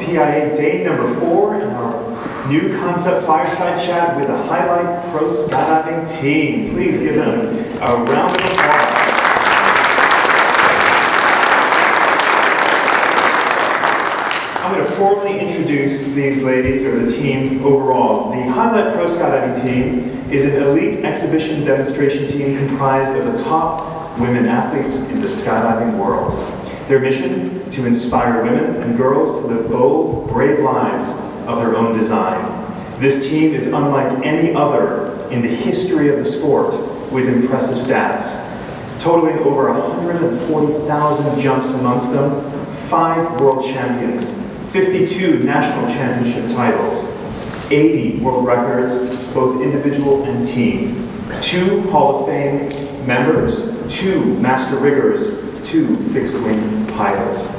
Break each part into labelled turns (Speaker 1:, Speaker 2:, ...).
Speaker 1: PIA day number 4 in our new concept Fireside Chat with a highlight pro skydiving team. Please give them a round of applause. I'm going to formally introduce these ladies, or the team overall. The Highlight Pro Skydiving Team is an elite exhibition demonstration team comprised of the top women athletes in the skydiving world. Their mission? To inspire women and girls to live bold, brave lives of their own design. This team is unlike any other in the history of the sport, with impressive stats. Totaling over 140,000 jumps amongst them, 5 world champions, 52 national championship titles, 80 world records, both individual and team, 2 Hall of Fame members, 2 master riggers, 2 fixed-wing pilots.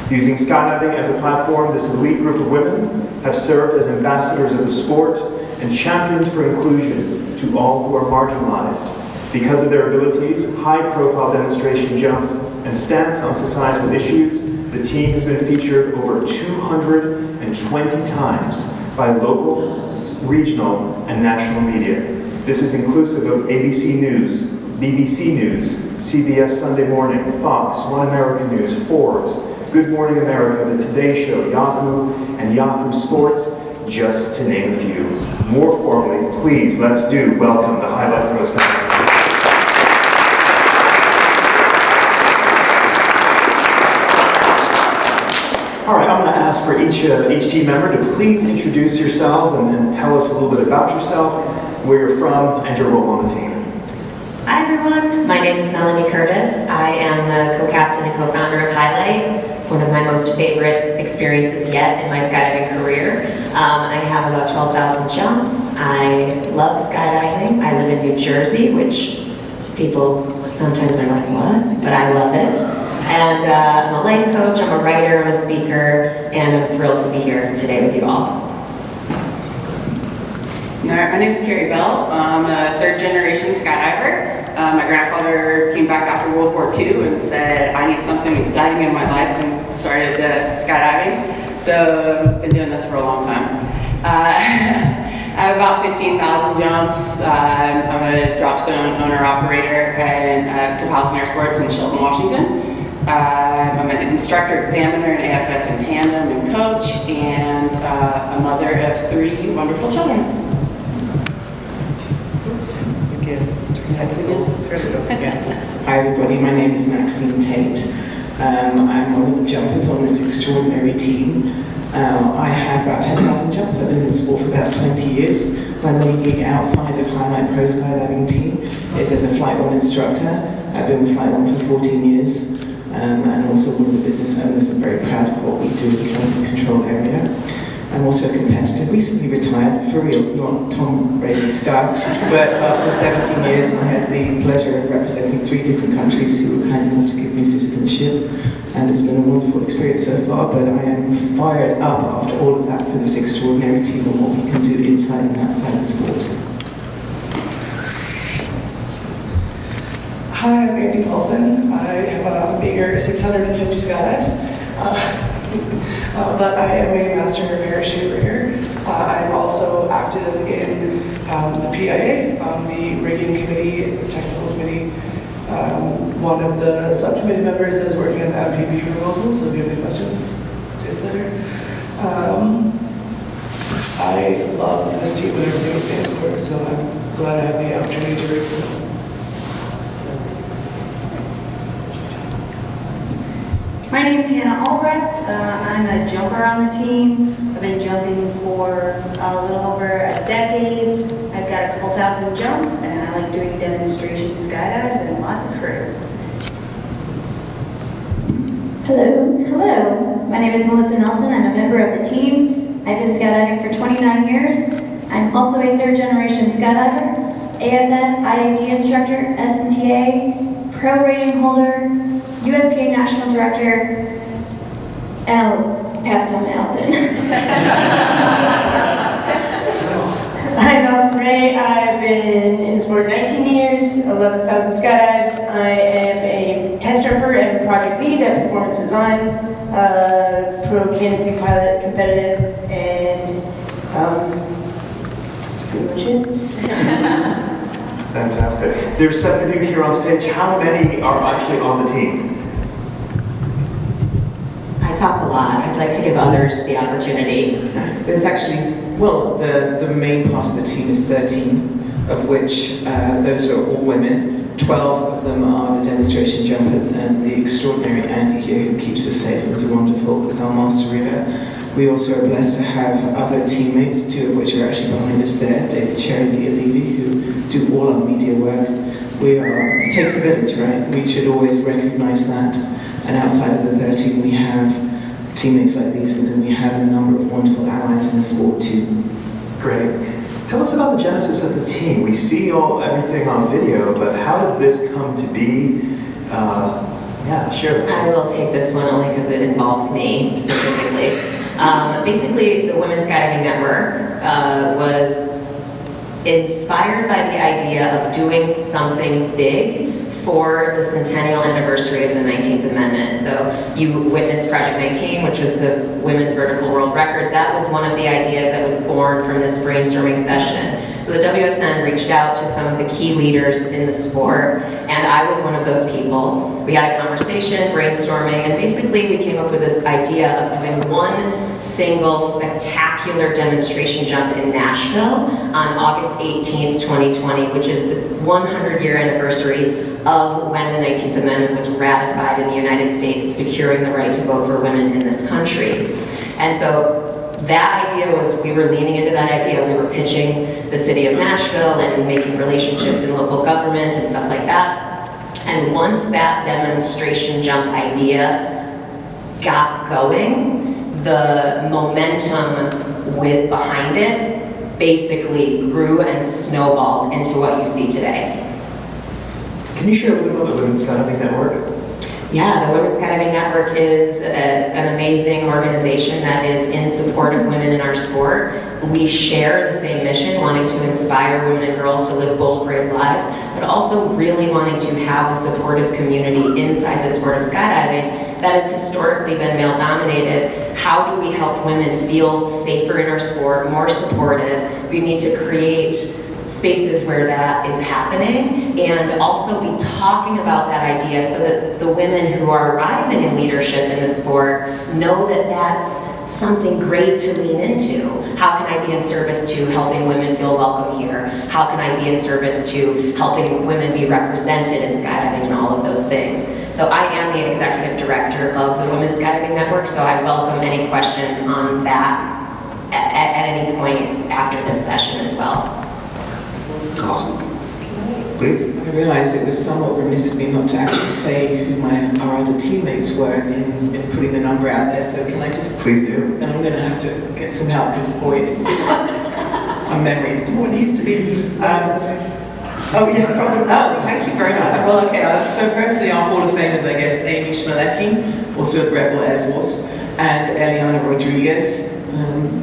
Speaker 1: Using skydiving as a platform, this elite group of women have served as ambassadors of the sport and champions for inclusion to all who are marginalized. Because of their abilities, high-profile demonstration jumps, and stance on societal issues, the team has been featured over 220 times by local, regional, and national media. This is inclusive of ABC News, BBC News, CBS Sunday Morning, Fox, One America News, Forbes, Good Morning America, The Today Show, Yahoo, and Yahoo Sports, just to name a few. More formally, please, let's welcome the Highlight Pro Skydiving. All right, I'm going to ask for each team member to please introduce yourselves and tell us a little bit about yourself, where you're from, and your role on the team.
Speaker 2: Hi everyone, my name is Melanie Curtis. I am the co-captain and co-founder of Highlight, one of my most favorite experiences yet in my skydiving career. I have about 12,000 jumps. I love skydiving. I live in New Jersey, which people sometimes are like, what? But I love it. And I'm a life coach, I'm a writer, I'm a speaker, and I'm thrilled to be here today with you all.
Speaker 3: My name is Carrie Bell. I'm a third-generation skydiver. My grandfather came back after World War II and said, I need something exciting in my life, and started skydiving. So I've been doing this for a long time. I have about 15,000 jumps. I'm a drop zone owner-operator at Capacity Airsports in Shelton, Washington. I'm an instructor, examiner, an AFF in tandem, and coach, and a mother of 3 wonderful children.
Speaker 4: Hi everybody, my name is Maxine Tate. I'm one of the jumpers on this extraordinary team. I have about 10,000 jumps. I've been in the sport for about 20 years. My main gig outside of Highlight Pro Skydiving Team is as a Flight 1 instructor. I've been with Flight 1 for 14 years. And also one of the business owners. I'm very proud of what we do in the climate control area. I'm also a competitor, recently retired, for reals, not Tom Brady style, but after 17 years I had the pleasure of representing 3 different countries who were kind enough to give me citizenship, and it's been a wonderful experience so far, but I am fired up after all of that for this extraordinary team and what we can do inside and outside the sport.
Speaker 5: Hi, I'm Andy Paulson. I have a meager 650 skydives, but I am a master parachute rigger. I'm also active in the PIA, the rigging committee, the technical committee. One of the subcommittee members is working on the MPP proposal, so if you have any questions, see us later. I love this team and everything it stands for, so I'm glad I have the opportunity to rig for them.
Speaker 6: My name is Hannah Albrecht. I'm a jumper on the team. I've been jumping for a little over a decade. I've got a couple thousand jumps, and I like doing demonstration skydives and lots of crew.
Speaker 7: Hello. My name is Melissa Nelson. I'm a member of the team. I've been skydiving for 29 years. I'm also a third-generation skydiver, AFF, IAT instructor, SNTA, pro rating holder, USPA National Director, and I'll pass it on to Allison.
Speaker 8: I'm Allison Ray. I've been in the sport 19 years, 11,000 skydives. I am a test jumper and project lead at Performance Designs. pro canopy pilot, competitive, and that's pretty much it.
Speaker 1: Fantastic. There's 7 of you here on stage. How many are actually on the team?
Speaker 2: I talk a lot. I'd like to give others the opportunity.
Speaker 4: There's actually, well, the main part of the team is 13, of which those are all women. 12 of them are the demonstration jumpers, and the extraordinary Andy here who keeps us safe and is wonderful is our master reader. We also are blessed to have other teammates, 2 of which are actually behind us there, David Cherry and Leah Levy, who do all our media work. It takes a village, right? We should always recognize that. And outside of the 13, we have teammates like these, but then we have a number of wonderful allies in the sport too.
Speaker 1: Great. Tell us about the genesis of the team. We see everything on video, but how did this come to be? Share that.
Speaker 2: I will take this one only because it involves me specifically. Basically, the Women's Skydiving Network was inspired by the idea of doing something big for the centennial anniversary of the 19th Amendment. So you witnessed Project 19, which was the women's vertical world record. That was one of the ideas that was born from this brainstorming session. So the WSN reached out to some of the key leaders in the sport, and I was one of those people. We had a conversation, brainstorming, and basically we came up with this idea of doing one single spectacular demonstration jump in Nashville on August 18th, 2020, which is the 100-year anniversary of when the 19th Amendment was ratified in the United States, securing the right to vote for women in this country. And so that idea was, we were leaning into that idea. We were pitching the city of Nashville and making relationships in local government and stuff like that. And once that demonstration jump idea got going, the momentum behind it basically grew and snowballed into what you see today.
Speaker 1: Can you share a little bit about the Women's Skydiving Network?
Speaker 2: Yeah, the Women's Skydiving Network is an amazing organization that is in support of women in our sport. We share the same mission, wanting to inspire women and girls to live bold, brave lives, but also really wanting to have a supportive community inside the sport of skydiving that has historically been male-dominated. How do we help women feel safer in our sport, more supported? We need to create spaces where that is happening, and also be talking about that idea so that the women who are rising in leadership in the sport know that that's something great to lean into. How can I be in service to helping women feel welcome here? How can I be in service to helping women be represented in skydiving and all of those things? So I am the executive director of the Women's Skydiving Network, so I welcome any questions on that at any point after this session as well.
Speaker 1: Awesome. Please.
Speaker 4: I realized it was somewhat remiss of me not to actually say who our other teammates were in putting the number out there, so can I just...
Speaker 1: Please do.
Speaker 4: And I'm going to have to get some help, because boy, my memory is not what it used to be. Thank you very much. Well, okay, so firstly our Hall of Famers, I guess, Amy Schmelecki, also at the Rebel Air Force, and Eliana Rodriguez,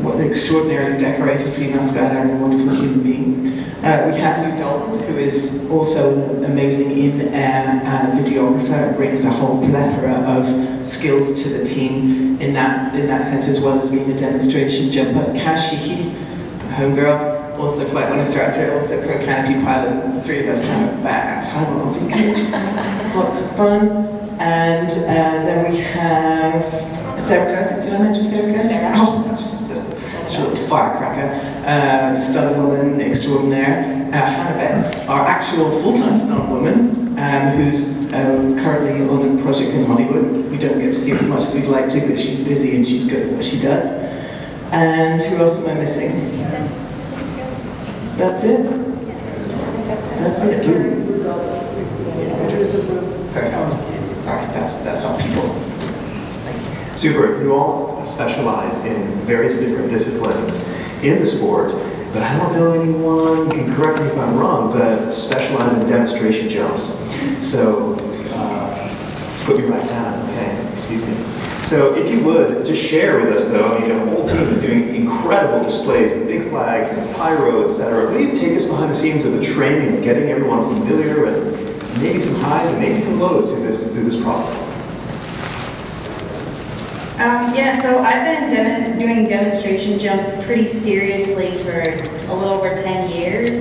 Speaker 4: what an extraordinarily decorated female skydiver and a wonderful human being. We have Lou Dalton, who is also an amazing in-air videographer, brings a whole plethora of skills to the team in that sense, as well as being a demonstration jumper. Cash Sheehy, homegirl, also flight wing instructor, also pro canopy pilot. The 3 of us have a badass time on weekends, just lots of fun. And then we have Sarah Curtis. Did I mention Sarah Curtis? Oh, that's just a little firecracker. Stunt woman extraordinaire. Hannah Betts, our actual full-time stunt woman, who's currently on a project in Hollywood. We don't get to see as much as we'd like to, but she's busy and she's good at what she does. And who else am I missing? That's it. That's it. Perfect. All right, that's our people.
Speaker 1: Super. You all specialize in various different disciplines in the sport, but I don't know anyone, you can correct me if I'm wrong, but specialize in demonstration jumps. So, put me right down, okay? Excuse me. So if you would, just share with us though, I mean, the whole team is doing incredible displays with big flags and pyro, etc. Will you take us behind the scenes of the training, getting everyone familiar, and maybe some highs and maybe some lows through this process?
Speaker 6: Yeah, so I've been doing demonstration jumps pretty seriously for a little over 10 years.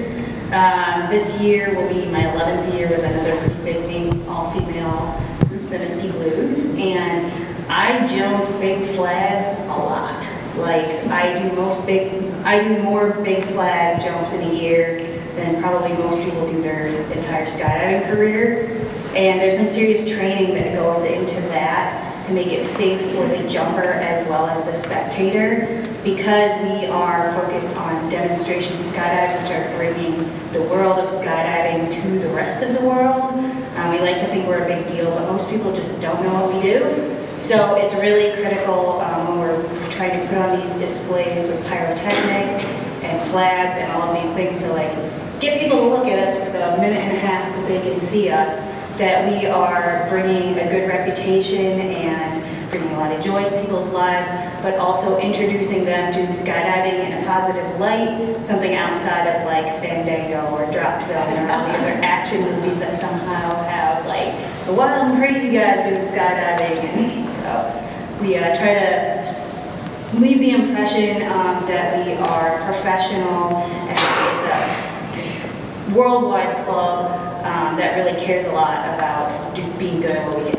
Speaker 6: This year will be my 11th year with another pretty big name, all-female group, the Misty Blues, and I jump big flags a lot. Like, I do more big flag jumps in a year than probably most people do their entire skydiving career. And there's some serious training that goes into that to make it safe for the jumper as well as the spectator, because we are focused on demonstration skydiving, which are bringing the world of skydiving to the rest of the world. We like to think we're a big deal, but most people just don't know what we do. So it's really critical when we're trying to put on these displays with pyrotechnics and flags and all of these things to like get people to look at us for the minute and a half that they can see us, that we are bringing a good reputation and bringing a lot of joy to people's lives, but also introducing them to skydiving in a positive light, something outside of like Fandango or Drop Zone or all the other action movies that somehow have like the wild and crazy guys doing skydiving. And so we try to leave the impression that we are professional and it's a worldwide club that really cares a lot about being good at what we do.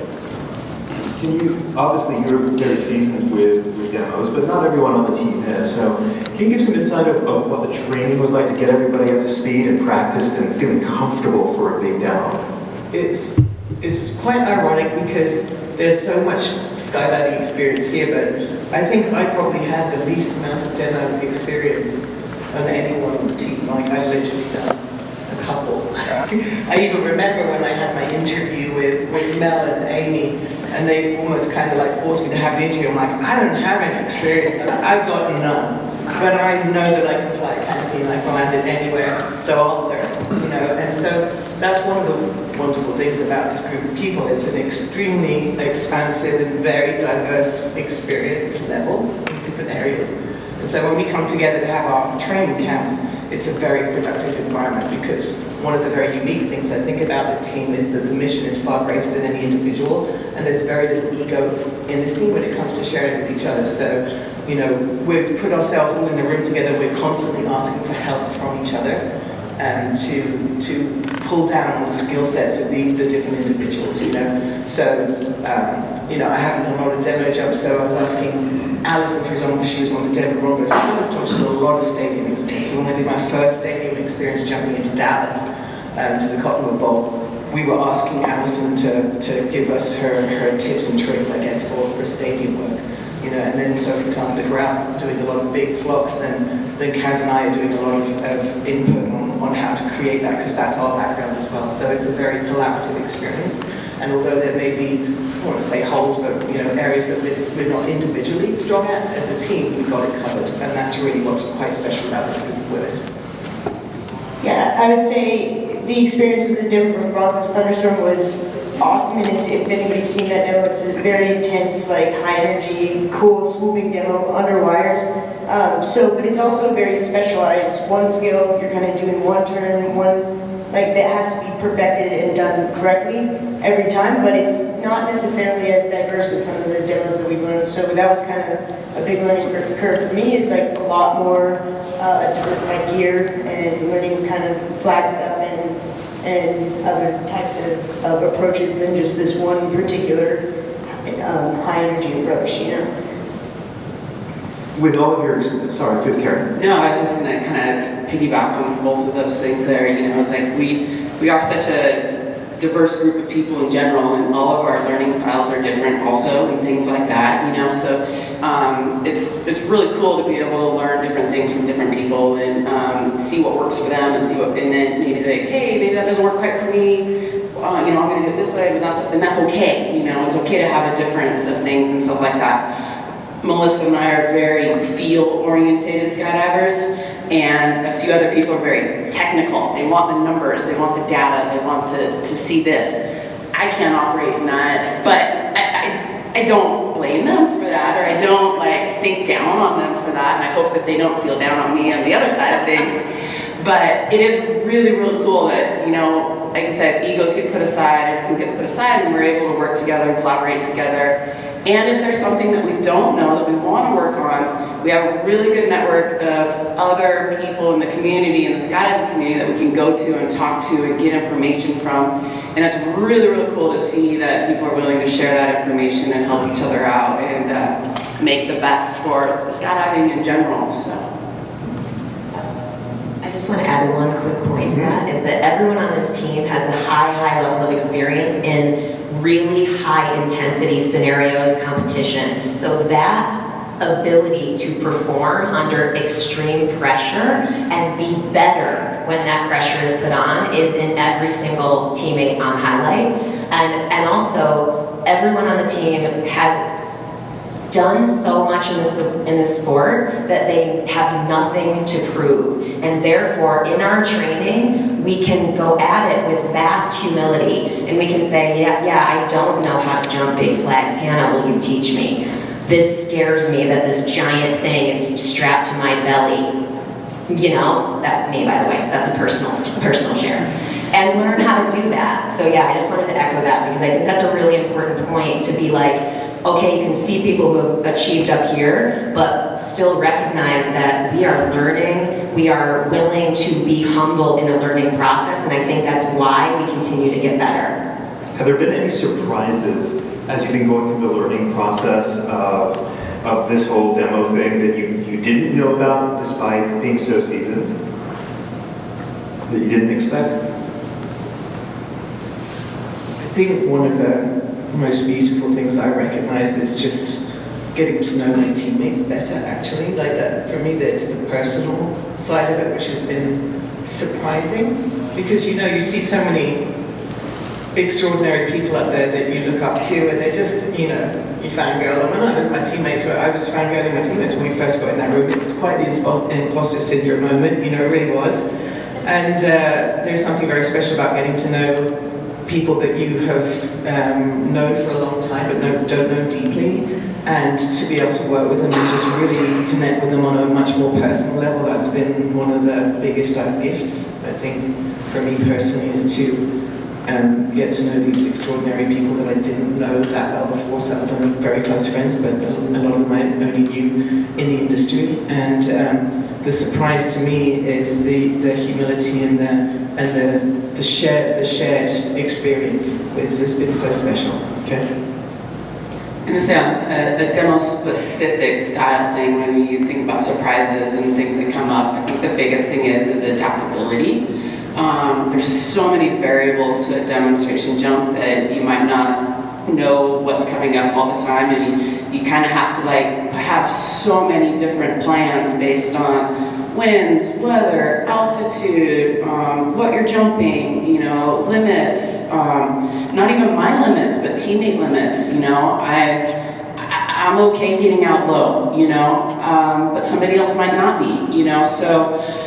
Speaker 1: Can you, obviously you're very seasoned with demos, but not everyone on the team is. So can you give some insight of what the training was like to get everybody up to speed and practiced and feeling comfortable for a big demo?
Speaker 4: It's quite ironic because there's so much skydiving experience here, but I think I probably had the least amount of demo experience on anyone on the team. Like, I literally done a couple. I even remember when I had my interview with Mel and Amy, and they almost kind of like forced me to have the interview. I'm like, I don't have any experience, I've got none. But I know that I can fly a canopy and I can land it anywhere, so I'll learn, you know. And so that's one of the wonderful things about this group of people. It's an extremely expansive and very diverse experience level in different areas. And so when we come together to have our training camps, it's a very productive environment, because one of the very unique things I think about this team is that the mission is far greater than any individual, and there's very little ego in this team when it comes to sharing with each other. So, you know, we've put ourselves all in a room together, we're constantly asking for help from each other to pull down on the skill sets of the different individuals, you know. So, you know, I haven't done a lot of demo jumps, so I was asking Alison, for example, she was on the Denver Broncos. I was taught she had a lot of stadium experience. So when I did my first stadium experience jumping into Dallas to the Cottonwood Bowl, we were asking Alison to give us her tips and tricks, I guess, for stadium work. You know, and then, so for example, if we're out doing a lot of big flocks, then Kaz and I are doing a lot of input on how to create that, because that's our background as well. So it's a very collaborative experience. And although there may be, I want to say holes, but you know, areas that we're not individually strong at, as a team, we've got it covered. And that's really what's quite special about this group of women.
Speaker 8: Yeah, I would say the experience with the Denver Broncos Thunderstorm was awesome, and if anybody's seen that demo, it's a very intense, like high energy, cool, swooping demo under wires. But it's also very specialized. One skill, you're kind of doing one turn, like that has to be perfected and done correctly every time, but it's not necessarily as diverse as some of the demos that we've learned. So that was kind of a big learning curve for me, is like a lot more diversified gear and learning kind of flag stuff and other types of approaches than just this one particular high energy approach, you know.
Speaker 1: With all of your experience, sorry, please, Karen.
Speaker 3: No, I was just going to kind of piggyback on both of those things there. You know, it's like we are such a diverse group of people in general, and all of our learning styles are different also, and things like that. You know, so it's really cool to be able to learn different things from different people and see what works for them, and then maybe like, hey, maybe that doesn't work quite for me. You know, I'm going to do it this way, but that's okay. You know, it's okay to have a difference of things and stuff like that. Melissa and I are very field-oriented skydivers, and a few other people are very technical. They want the numbers, they want the data, they want to see this. I can't operate in that, but I don't blame them for that, or I don't like think down on them for that, and I hope that they don't feel down on me on the other side of things. But it is really, really cool that, you know, like I said, egos get put aside, everything gets put aside, and we're able to work together and collaborate together. And if there's something that we don't know that we want to work on, we have a really good network of other people in the community, in the skydiving community, that we can go to and talk to and get information from. And it's really, really cool to see that people are willing to share that information and help each other out and make the best for the skydiving in general. So.
Speaker 2: I just want to add one quick point to that, is that everyone on this team has a high level of experience in really high intensity scenarios, competition. So that ability to perform under extreme pressure and be better when that pressure is put on is in every single teammate on Highlight. And also, everyone on the team has done so much in the sport that they have nothing to prove. And therefore, in our training, we can go at it with vast humility. And we can say, yeah, I don't know how to jump big flags. Hannah, will you teach me? This scares me that this giant thing is strapped to my belly. You know, that's me, by the way. That's a personal share. And learn how to do that. So yeah, I just wanted to echo that, because I think that's a really important point, to be like, okay, you can see people who have achieved up here, but still recognize that we are learning, we are willing to be humble in a learning process, and I think that's why we continue to get better.
Speaker 1: Have there been any surprises as you've been going through the learning process of this whole demo thing that you didn't know about despite being so seasoned, that you didn't expect?
Speaker 4: I think one of the most beautiful things I recognized is just getting to know my teammates better, actually. Like that, for me, that's the personal side of it, which has been surprising, because you know, you see so many extraordinary people up there that you look up to, and they're just, you know, you fangirl them. And I look at my teammates, I was fangirling my teammates when we first got in that room. It was quite the imposter syndrome moment, you know, it really was. And there's something very special about getting to know people that you have known for a long time but don't know deeply, and to be able to work with them and just really connect with them on a much more personal level. That's been one of the biggest gifts, I think, for me personally, is to get to know these extraordinary people that I didn't know that well before. Some of them are very close friends, but a lot of them I only knew in the industry. And the surprise to me is the humility and the shared experience. It's just been so special.
Speaker 1: Okay.
Speaker 3: I'm going to say on a demo-specific style thing, when you think about surprises and things that come up, I think the biggest thing is adaptability. There's so many variables to a demonstration jump that you might not know what's coming up all the time, and you kind of have to like have so many different plans based on winds, weather, altitude, what you're jumping, you know, limits, not even my limits, but teammate limits, you know. I'm okay getting out low, you know, but somebody else might not be, you know, so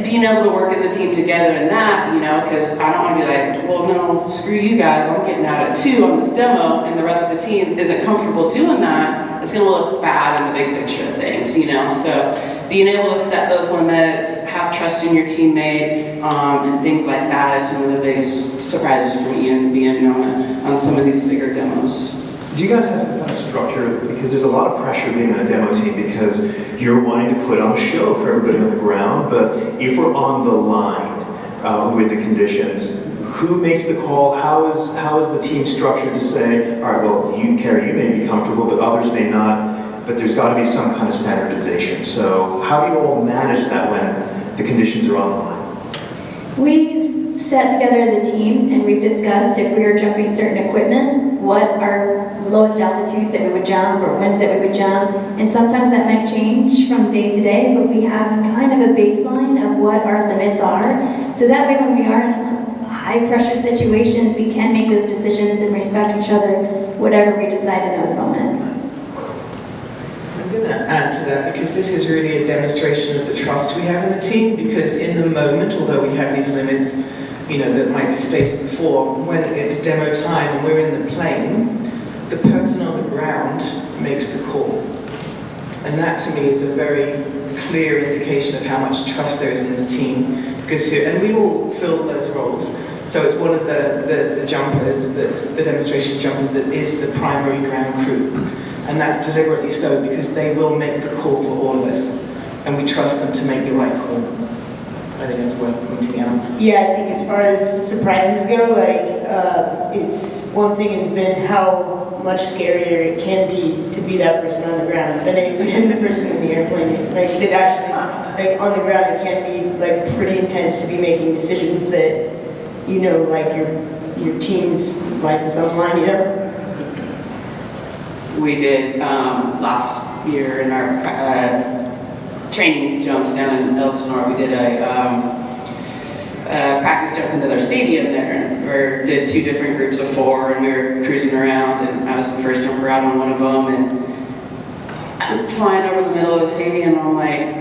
Speaker 3: being able to work as a team together in that, you know, because I don't want to be like, well, no, screw you guys, I'm getting out at 2 on this demo, and the rest of the team isn't comfortable doing that. It's going to look bad in the big picture of things, you know. So being able to set those limits, have trust in your teammates, and things like that is some of the biggest surprises for me in being on some of these bigger demos.
Speaker 1: Do you guys have some kind of structure? Because there's a lot of pressure being on a demo team, because you're wanting to put on a show for everybody on the ground, but if we're on the line with the conditions, who makes the call? How is the team structured to say, all right, well, you, Carrie, you may be comfortable, but others may not, but there's got to be some kind of standardization. So how do you all manage that when the conditions are on the line?
Speaker 7: We've sat together as a team and we've discussed, if we are jumping certain equipment, what our lowest altitudes that we would jump or winds that we would jump. And sometimes that might change from day to day, but we have kind of a baseline of what our limits are. So that way when we are in high pressure situations, we can make those decisions and respect each other, whatever we decide in those moments.
Speaker 4: I'm going to add to that, because this is really a demonstration of the trust we have in the team, because in the moment, although we have these limits, you know, that might be stated before, when it's demo time and we're in the plane, the person on the ground makes the call. And that to me is a very clear indication of how much trust there is in this team. Because and we all fill those roles. So it's one of the jumpers, that's the demonstration jumpers, that is the primary ground crew. And that's deliberately so because they will make the call for all of us. And we trust them to make the right call. I think that's worth pointing out.
Speaker 8: Yeah, I think as far as surprises go, like, it's one thing has been how much scarier it can be to be that person on the ground than the person in the airplane. Like, it actually, like, on the ground, it can be, like, pretty intense to be making decisions that, you know, like, your team's life is on the line, you know?
Speaker 3: We did last year in our training jumps down in Elsinore. We did a practice jump into their stadium there, and we did 2 different groups of 4, and we were cruising around, and I was the first jumper out on one of them, and I'm flying over the middle of the stadium, and I'm like,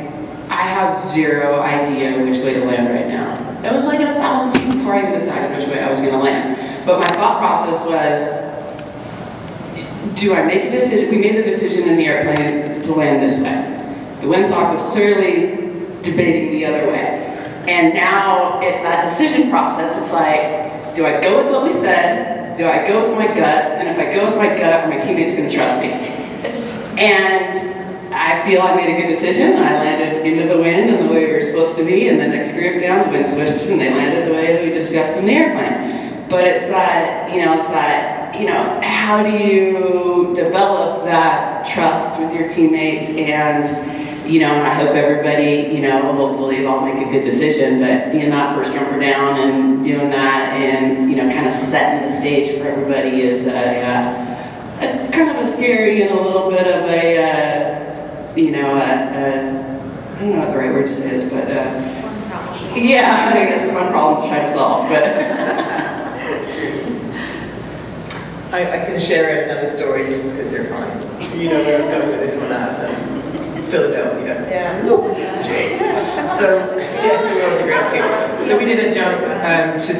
Speaker 3: I have 0 idea which way to land right now. It was like at 1,000 feet before I even decided which way I was going to land. But my thought process was, do I make a decision? We made the decision in the airplane to land this way. The windsock was clearly debating the other way. And now it's that decision process. It's like, do I go with what we said? Do I go with my gut? And if I go with my gut, are my teammates going to trust me? And I feel I made a good decision. I landed into the wind and the way we were supposed to be, and the next group down, the wind switched and they landed the way that we discussed in the airplane. But it's that, how do you develop that trust with your teammates? And I hope everybody, will believe I'll make a good decision, but being that first jumper down and doing that and, kind of setting the stage for everybody is a kind of a scary and a little bit of I don't know what the right word to say is, but yeah, I guess a fun problem to try to solve, but.
Speaker 4: I can share another story just because they're funny. You know where I'm going with this one now, so Philadelphia.
Speaker 8: Yeah.
Speaker 4: Jay. So, yeah, we were on the ground too. So we did a jump to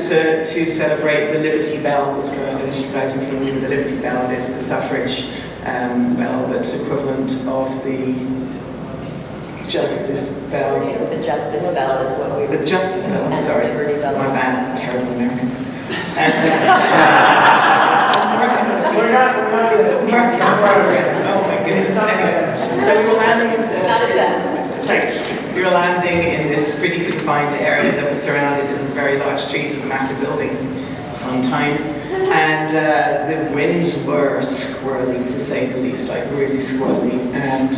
Speaker 4: celebrate the Liberty Bell was going on. As you guys are familiar with, the Liberty Bell is the suffrage bell that's equivalent of the Justice Bell.
Speaker 2: The Justice Bell is what we were.
Speaker 4: The Justice Bell, I'm
Speaker 2: And
Speaker 4: sorry.
Speaker 2: Liberty Bell.
Speaker 4: My bad, terrible American. And,
Speaker 1: We're not
Speaker 4: it's a work in progress. Oh my goodness. Anyway, so we were landing.
Speaker 2: Not a test.
Speaker 4: Thanks. We were landing in this pretty confined area that was surrounded in very large trees with a massive building on times. And the winds were squirrely, to say the least, like really squirrely. And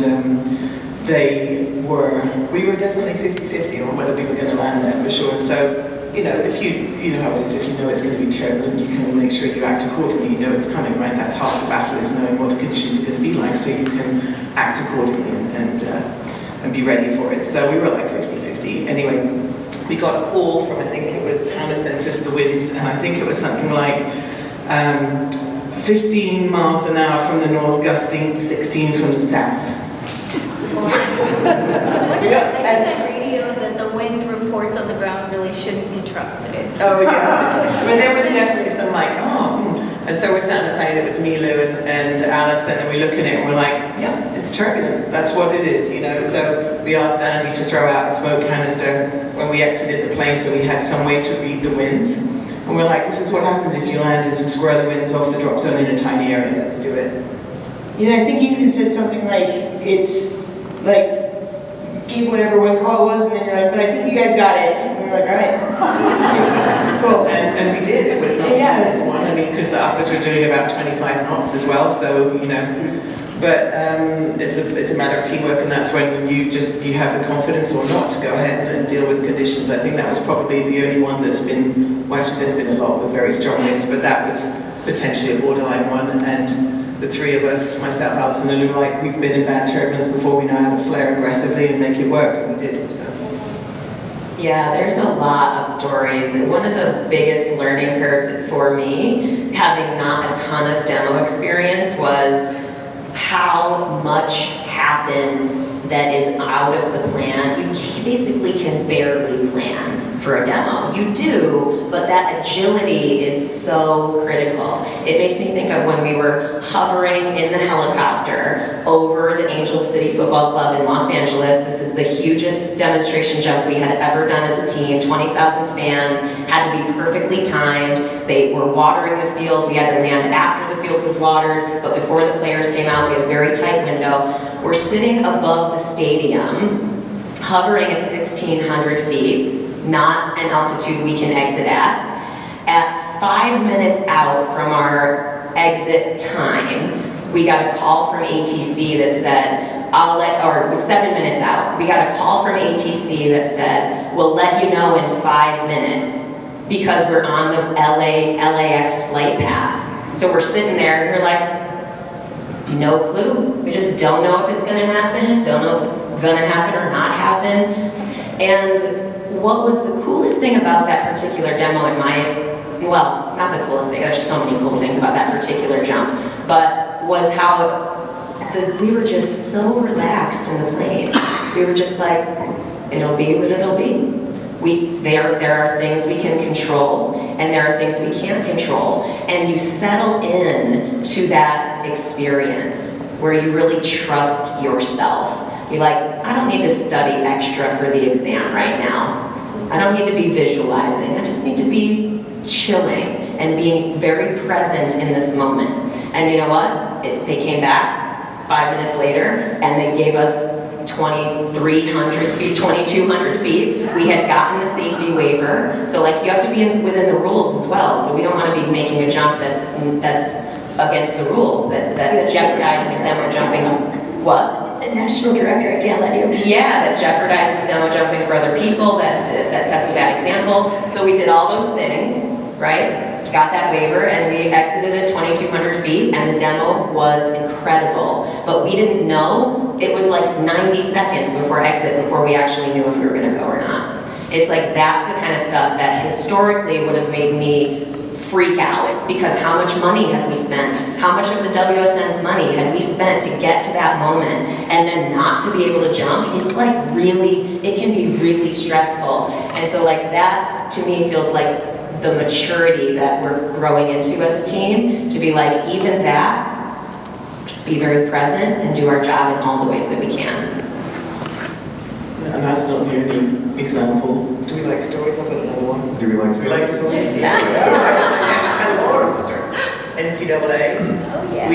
Speaker 4: we were definitely 50-50 on whether we were going to land there for sure. So, if you know how it is, if you know it's going to be turbulent, you can make sure you act accordingly. You know it's coming, right? That's half the battle, is knowing what the conditions are going to be like, so you can act accordingly and be ready for it. So we were like 50-50. Anyway, we got a call from, I think it was Hannah sent us the winds, and I think it was something like 15 miles an hour from the north, gusting 16 from the south.
Speaker 9: And radio that the wind reports on the ground really shouldn't be trusted.
Speaker 4: Oh yeah, but there was definitely some like, and so we're sat in the plane, it was me, Lou, and Alison, and we look at it and we're like, yeah, it's turbulent, that's what it is, So we asked Andy to throw out the smoke canister when we exited the plane so we had some way to read the winds. And we're like, this is what happens if you land in some squirrely winds off the drop zone in a tiny area, let's do it.
Speaker 8: I think you even said something like, it's like, give whatever wind call it was, and then you're like, but I think you guys got it. And we're like, all right. Cool.
Speaker 4: And we did. It was not
Speaker 8: Yeah.
Speaker 4: one. I mean, because the uppers were doing about 25 knots as well. So but it's a matter of teamwork, and that's when you have the confidence or not to go ahead and deal with conditions. I think that was probably the only one that's been. Well, actually, there's been a lot with very strong winds, but that was potentially a borderline one. And the three of us, myself, Alison, and Lou, like we've been in bad turbulence before. We know how to flare aggressively and make it work, and we did. So.
Speaker 2: Yeah, there's a lot of stories, and one of the biggest learning curves for me, having not a ton of demo experience, was how much happens that is out of the plan. You basically can barely plan. for a demo. You do, but that agility is so critical. It makes me think of when we were hovering in the helicopter over the Angel City Football Club in Los Angeles. This is the hugest demonstration jump we had ever done as a team. 20,000 fans, had to be perfectly timed. They were watering the field. We had to land after the field was watered, but before the players came out, we had a very tight window. We're sitting above the stadium, hovering at 1,600 feet, not an altitude we can exit at. At 5 minutes out from our exit time, we got a call from ATC that said, or it was 7 minutes out, we got a call from ATC that said, we'll let you know in 5 minutes because we're on the LAX flight path. So we're sitting there and we're like, no clue. We just don't know if it's gonna happen, don't know if it's gonna happen or not happen. And what was the coolest thing about that particular demo in well, not the coolest thing, there's so many cool things about that particular jump, but was how we were just so relaxed in the plane. We were just like, it'll be what it'll be. There are things we can control, and there are things we can't control. And you settle in to that experience where you really trust yourself. You're like, I don't need to study extra for the exam right now. I don't need to be visualizing. I just need to be chilling and being very present in this moment. And you know what? They came back 5 minutes later, and they gave us 2,300 feet, 2,200 feet. We had gotten the safety waiver. So like you have to be within the rules as well. So we don't want to be making a jump that's against the rules, that jeopardizes demo jumping. What?
Speaker 7: It's a national director, I can't let you.
Speaker 2: Yeah, that jeopardizes demo jumping for other people, that sets a bad example. So we did all those things, right? Got that waiver, and we exited at 2,200 feet, and the demo was incredible. But we didn't know. It was like 90 seconds before exit before we actually knew if we were gonna go or not. It's like that's the kind of stuff that historically would have made me freak out, because how much money have we spent? How much of the WSN's money had we spent to get to that moment, and then not to be able to jump? It's like really, it can be really stressful. And so like that to me feels like the maturity that we're growing into as a team, to be like, even that, just be very present and do our job in all the ways that we can.
Speaker 4: And that's not the only example.
Speaker 5: Do we like stories? I've got another one.
Speaker 1: Do we like stories?
Speaker 4: stories? NCAA.
Speaker 9: Oh, yeah.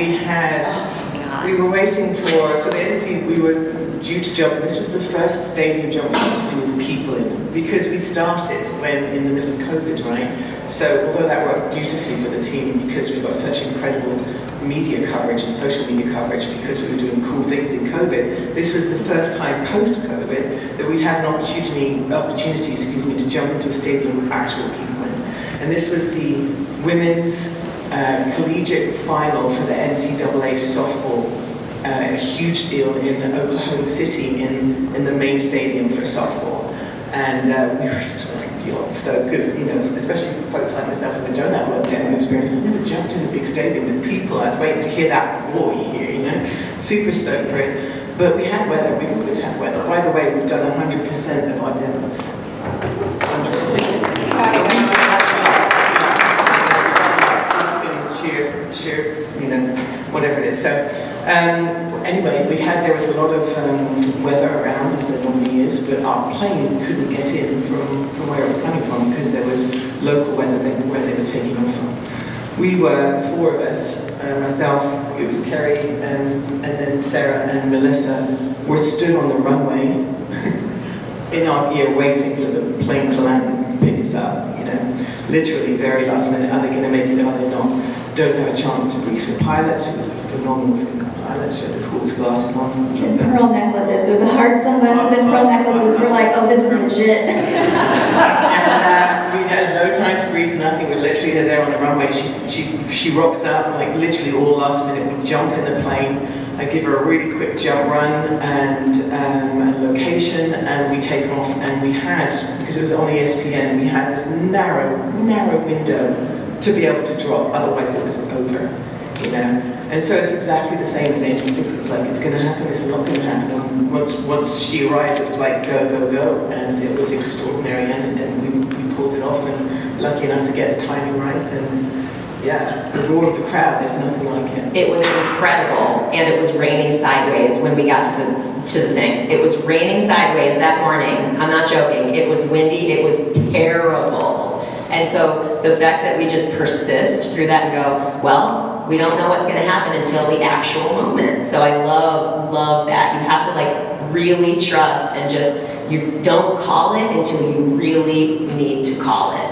Speaker 4: We were waiting for, so the NC, we were due to jump. This was the first stadium jump we had to do with people in, because we started when in the middle of COVID, right? So although that worked beautifully for the team, because we got such incredible media coverage and social media coverage because we were doing cool things in COVID, this was the first time post-COVID that we'd had an opportunity, to jump into a stadium with actual people in. And this was the women's collegiate final for the NCAA softball, a huge deal in Oklahoma City in the main stadium for softball. And we were sort of like beyond stoked, because, you know, especially for folks like myself who had done that work demo experience, I've never jumped in a big stadium with people. I was waiting to hear that roar you hear, you know, super stoked for it. But we had weather, we always had weather. By the way, we've done 100% of our demos. 100%. Cheer, you know, whatever it is. So anyway, there was a lot of weather around, as there normally is, but our plane couldn't get in from where it was coming from because there was local weather where they were taking off from. We were, the four of us, myself, it was Kerry, and then Sarah and Melissa, were stood on the runway in our gear waiting for the plane to land and pick us up, you know. Literally very last minute, are they going to make it, are they not? Don't have a chance to brief the pilot, who was a phenomenal pilot, she had the coolest glasses on.
Speaker 7: And pearl necklaces, there was a hard sunglasses and pearl necklaces. We're like, oh, this is legit.
Speaker 4: And we had no time to brief, nothing. We're literally there on the runway. She rocks up, like literally all last minute. We jump in the plane. I give her a really quick jump run and location, and we take off. And we had, because it was on ESPN, we had this narrow window to be able to drop, otherwise it was over. you know. And so it's exactly the same as Angel 6. It's like, it's going to happen, it's not going to happen. And once she arrived, it was like, go, go, go. And it was extraordinary, and we pulled it off, and lucky enough to get the timing right. And yeah, the roar of the crowd, there's nothing like it.
Speaker 2: It was incredible, and it was raining sideways when we got to the thing. It was raining sideways that morning. I'm not joking. It was windy. It was terrible. And so the fact that we just persist through that and go, well, we don't know what's going to happen until the actual moment. So I love that. You have to like really trust and just, you don't call it until you really need to call it.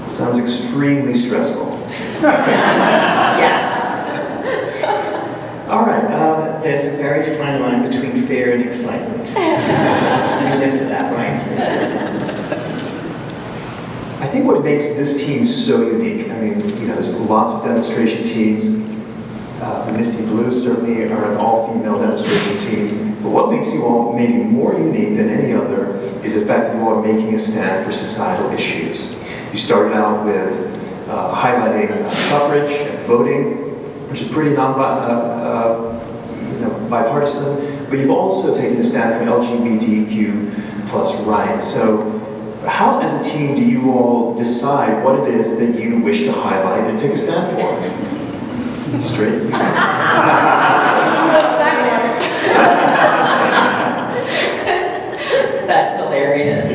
Speaker 1: Sounds extremely stressful.
Speaker 2: Yes.
Speaker 1: All right.
Speaker 4: There's a very fine line between fear and excitement. You live for that, right?
Speaker 1: I think what makes this team so unique, I mean, you know, there's lots of demonstration teams. The Misty Blues certainly are an all-female demonstration team. But what makes you all maybe more unique than any other is the fact that you all are making a stand for societal issues. You started out with highlighting suffrage and voting, which is pretty bipartisan, but you've also taken a stand for LGBTQ plus rights. So how, as a team, do you all decide what it is that you wish to highlight and take a stand for? Straight.
Speaker 2: That's hilarious.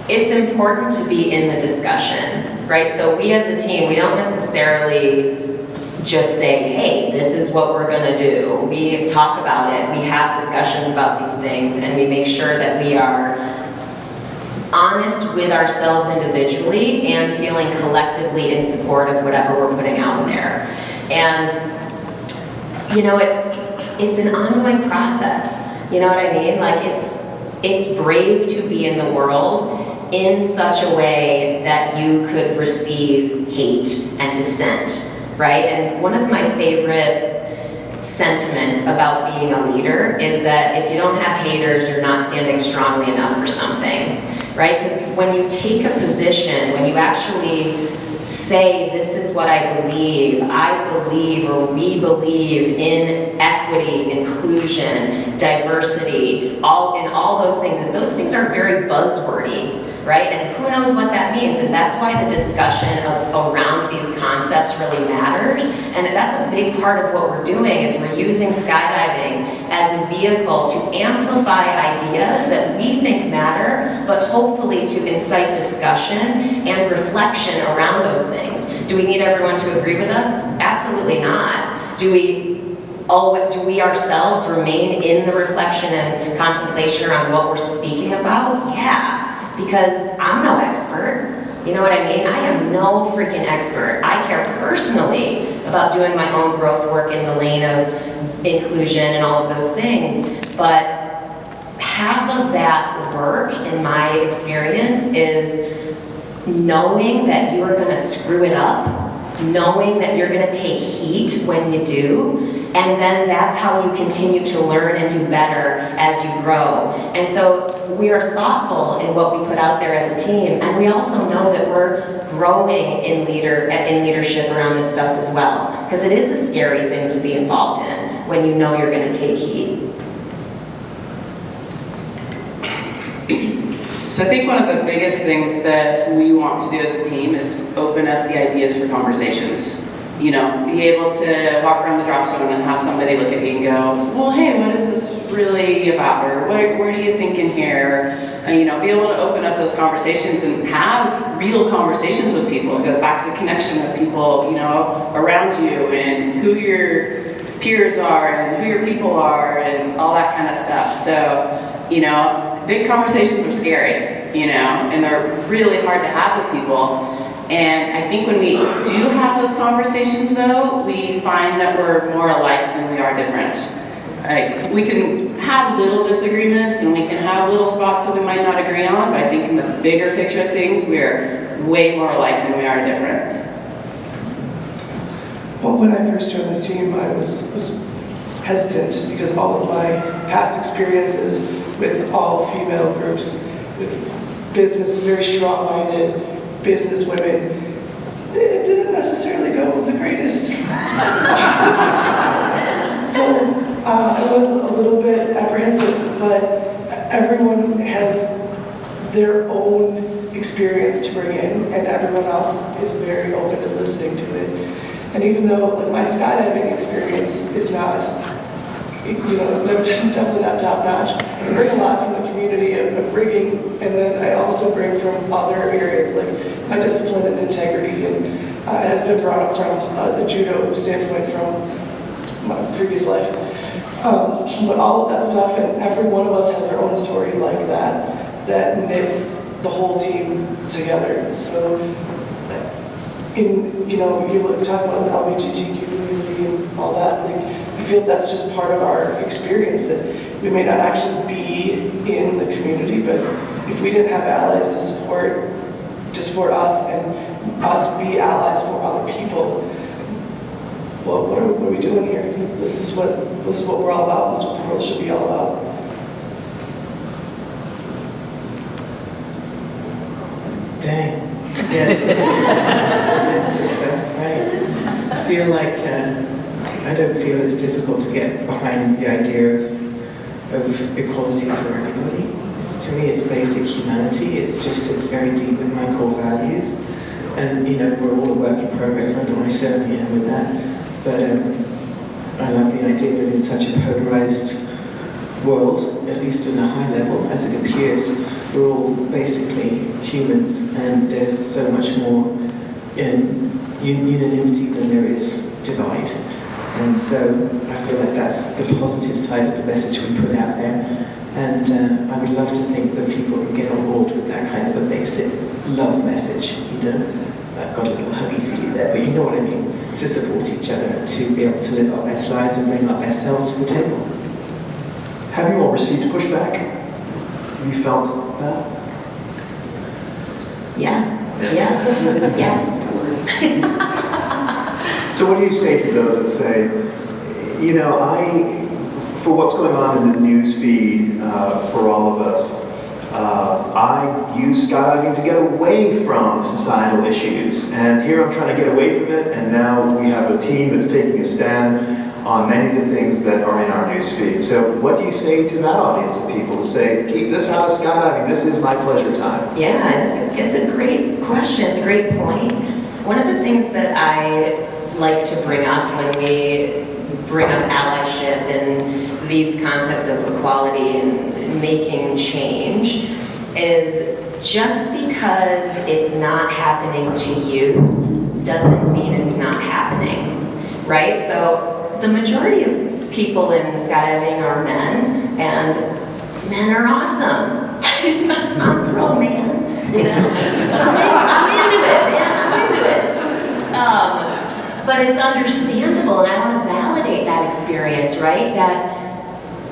Speaker 2: It's important to be in the discussion, right? So we as a team, we don't necessarily just say, hey, this is what we're gonna do. We talk about it, we have discussions about these things, and we make sure that we are honest with ourselves individually and feeling collectively in support of whatever we're putting out there. And, you know, it's an ongoing process. You know what I mean? Like, it's brave to be in the world in such a way that you could receive hate and dissent, right? And one of my favorite sentiments about being a leader is that if you don't have haters, you're not standing strongly enough for something, right? Because when you take a position, when you actually say, this is what I believe or we believe in equity, inclusion, diversity, in all those things are very buzzwordy, right? And who knows what that means? And that's why the discussion around these concepts really matters. And that's a big part of what we're doing is we're using skydiving as a vehicle to amplify ideas that we think matter, but hopefully to incite discussion and reflection around those things. Do we need everyone to agree with us? Absolutely not. Do we ourselves remain in the reflection and contemplation around what we're speaking about? Yeah. Because I'm no expert, you know what I mean? I am no freaking expert. I care personally about doing my own growth work in the lane of inclusion and all of those things, but half of that work, in my experience, is knowing that you are gonna screw it up, knowing that you're gonna take heat when you do, and then that's how you continue to learn and do better as you grow. And so we are thoughtful in what we put out there as a team, and we also know that we're growing in leadership around this stuff as well, because it is a scary thing to be involved in when you know you're going to take heat.
Speaker 3: So I think one of the biggest things that we want to do as a team is open up the ideas for conversations. You know, be able to walk around the drop zone and have somebody look at me and go, well, hey, what is this really about? Or where do you think in here? You know, be able to open up those conversations and have real conversations with people. It goes back to the connection with people, you know, around you and who your peers are and who your people are and all that kind of stuff. So, you know, big conversations are scary, you know, and they're really hard to have with people. And I think when we do have those conversations, though, we find that we're more alike than we are different. Like, we can have little disagreements and we can have little spots that we might not agree on, but I think in the bigger picture of things, we're way more alike than we are different.
Speaker 5: Well, when I first joined this team, I was hesitant because all of my past experiences with all female groups, with business, very strong-minded business women, it didn't necessarily go the greatest. So I was a little bit apprehensive, but everyone has their own experience to bring in, and everyone else is very open to listening to it. And even though like my skydiving experience is not, definitely not top notch, I bring a lot from the community of rigging, and then I also bring from other areas like my discipline and integrity, and has been brought up from the judo standpoint from my previous life. But all of that stuff, and every one of us has our own story like that knits the whole team together. So, you talk about the LGBTQ community and all that, like, I feel that's just part of our experience, that we may not actually be in the community, but if we didn't have allies to support us and us be allies for other people, well, what are we doing here? This is what we're all about. This is what the world should be all about.
Speaker 4: Dang. Yes. Yes, sister. Right. I feel like I don't feel it's difficult to get behind the idea of equality for everybody. To me, it's basic humanity. It just sits very deep with my core values. And, we're all a work in progress. I know I certainly am with that. But I love the idea that in such a polarized world, at least on a high level, as it appears, we're all basically humans, and there's so much more in unanimity than there is divide. And so I feel like that's the positive side of the message we put out there. And I would love to think that people can get on board with that kind of a basic love message, I've got a little huggy for you there, but you know what I mean, to support each other, to be able to live our best lives and bring our best selves to the table.
Speaker 1: Have you all received pushback? Have you felt that?
Speaker 2: Yeah. Yes.
Speaker 1: So what do you say to those that say, for what's going on in the news feed for all of us, I use skydiving to get away from societal issues, and here I'm trying to get away from it, and now we have a team that's taking a stand on many of the things that are in our news feed. So what do you say to that audience of people to say, keep this out of skydiving, this is my pleasure time?
Speaker 2: Yeah, it's a great question. It's a great point. One of the things that I like to bring up when we bring up allyship and these concepts of equality and making change is just because it's not happening to you doesn't mean it's not happening, right? So the majority of people in skydiving are men, and men are awesome. I'm pro man, I'm into it, man, I'm into it. But it's understandable, and I want to validate that experience, right? That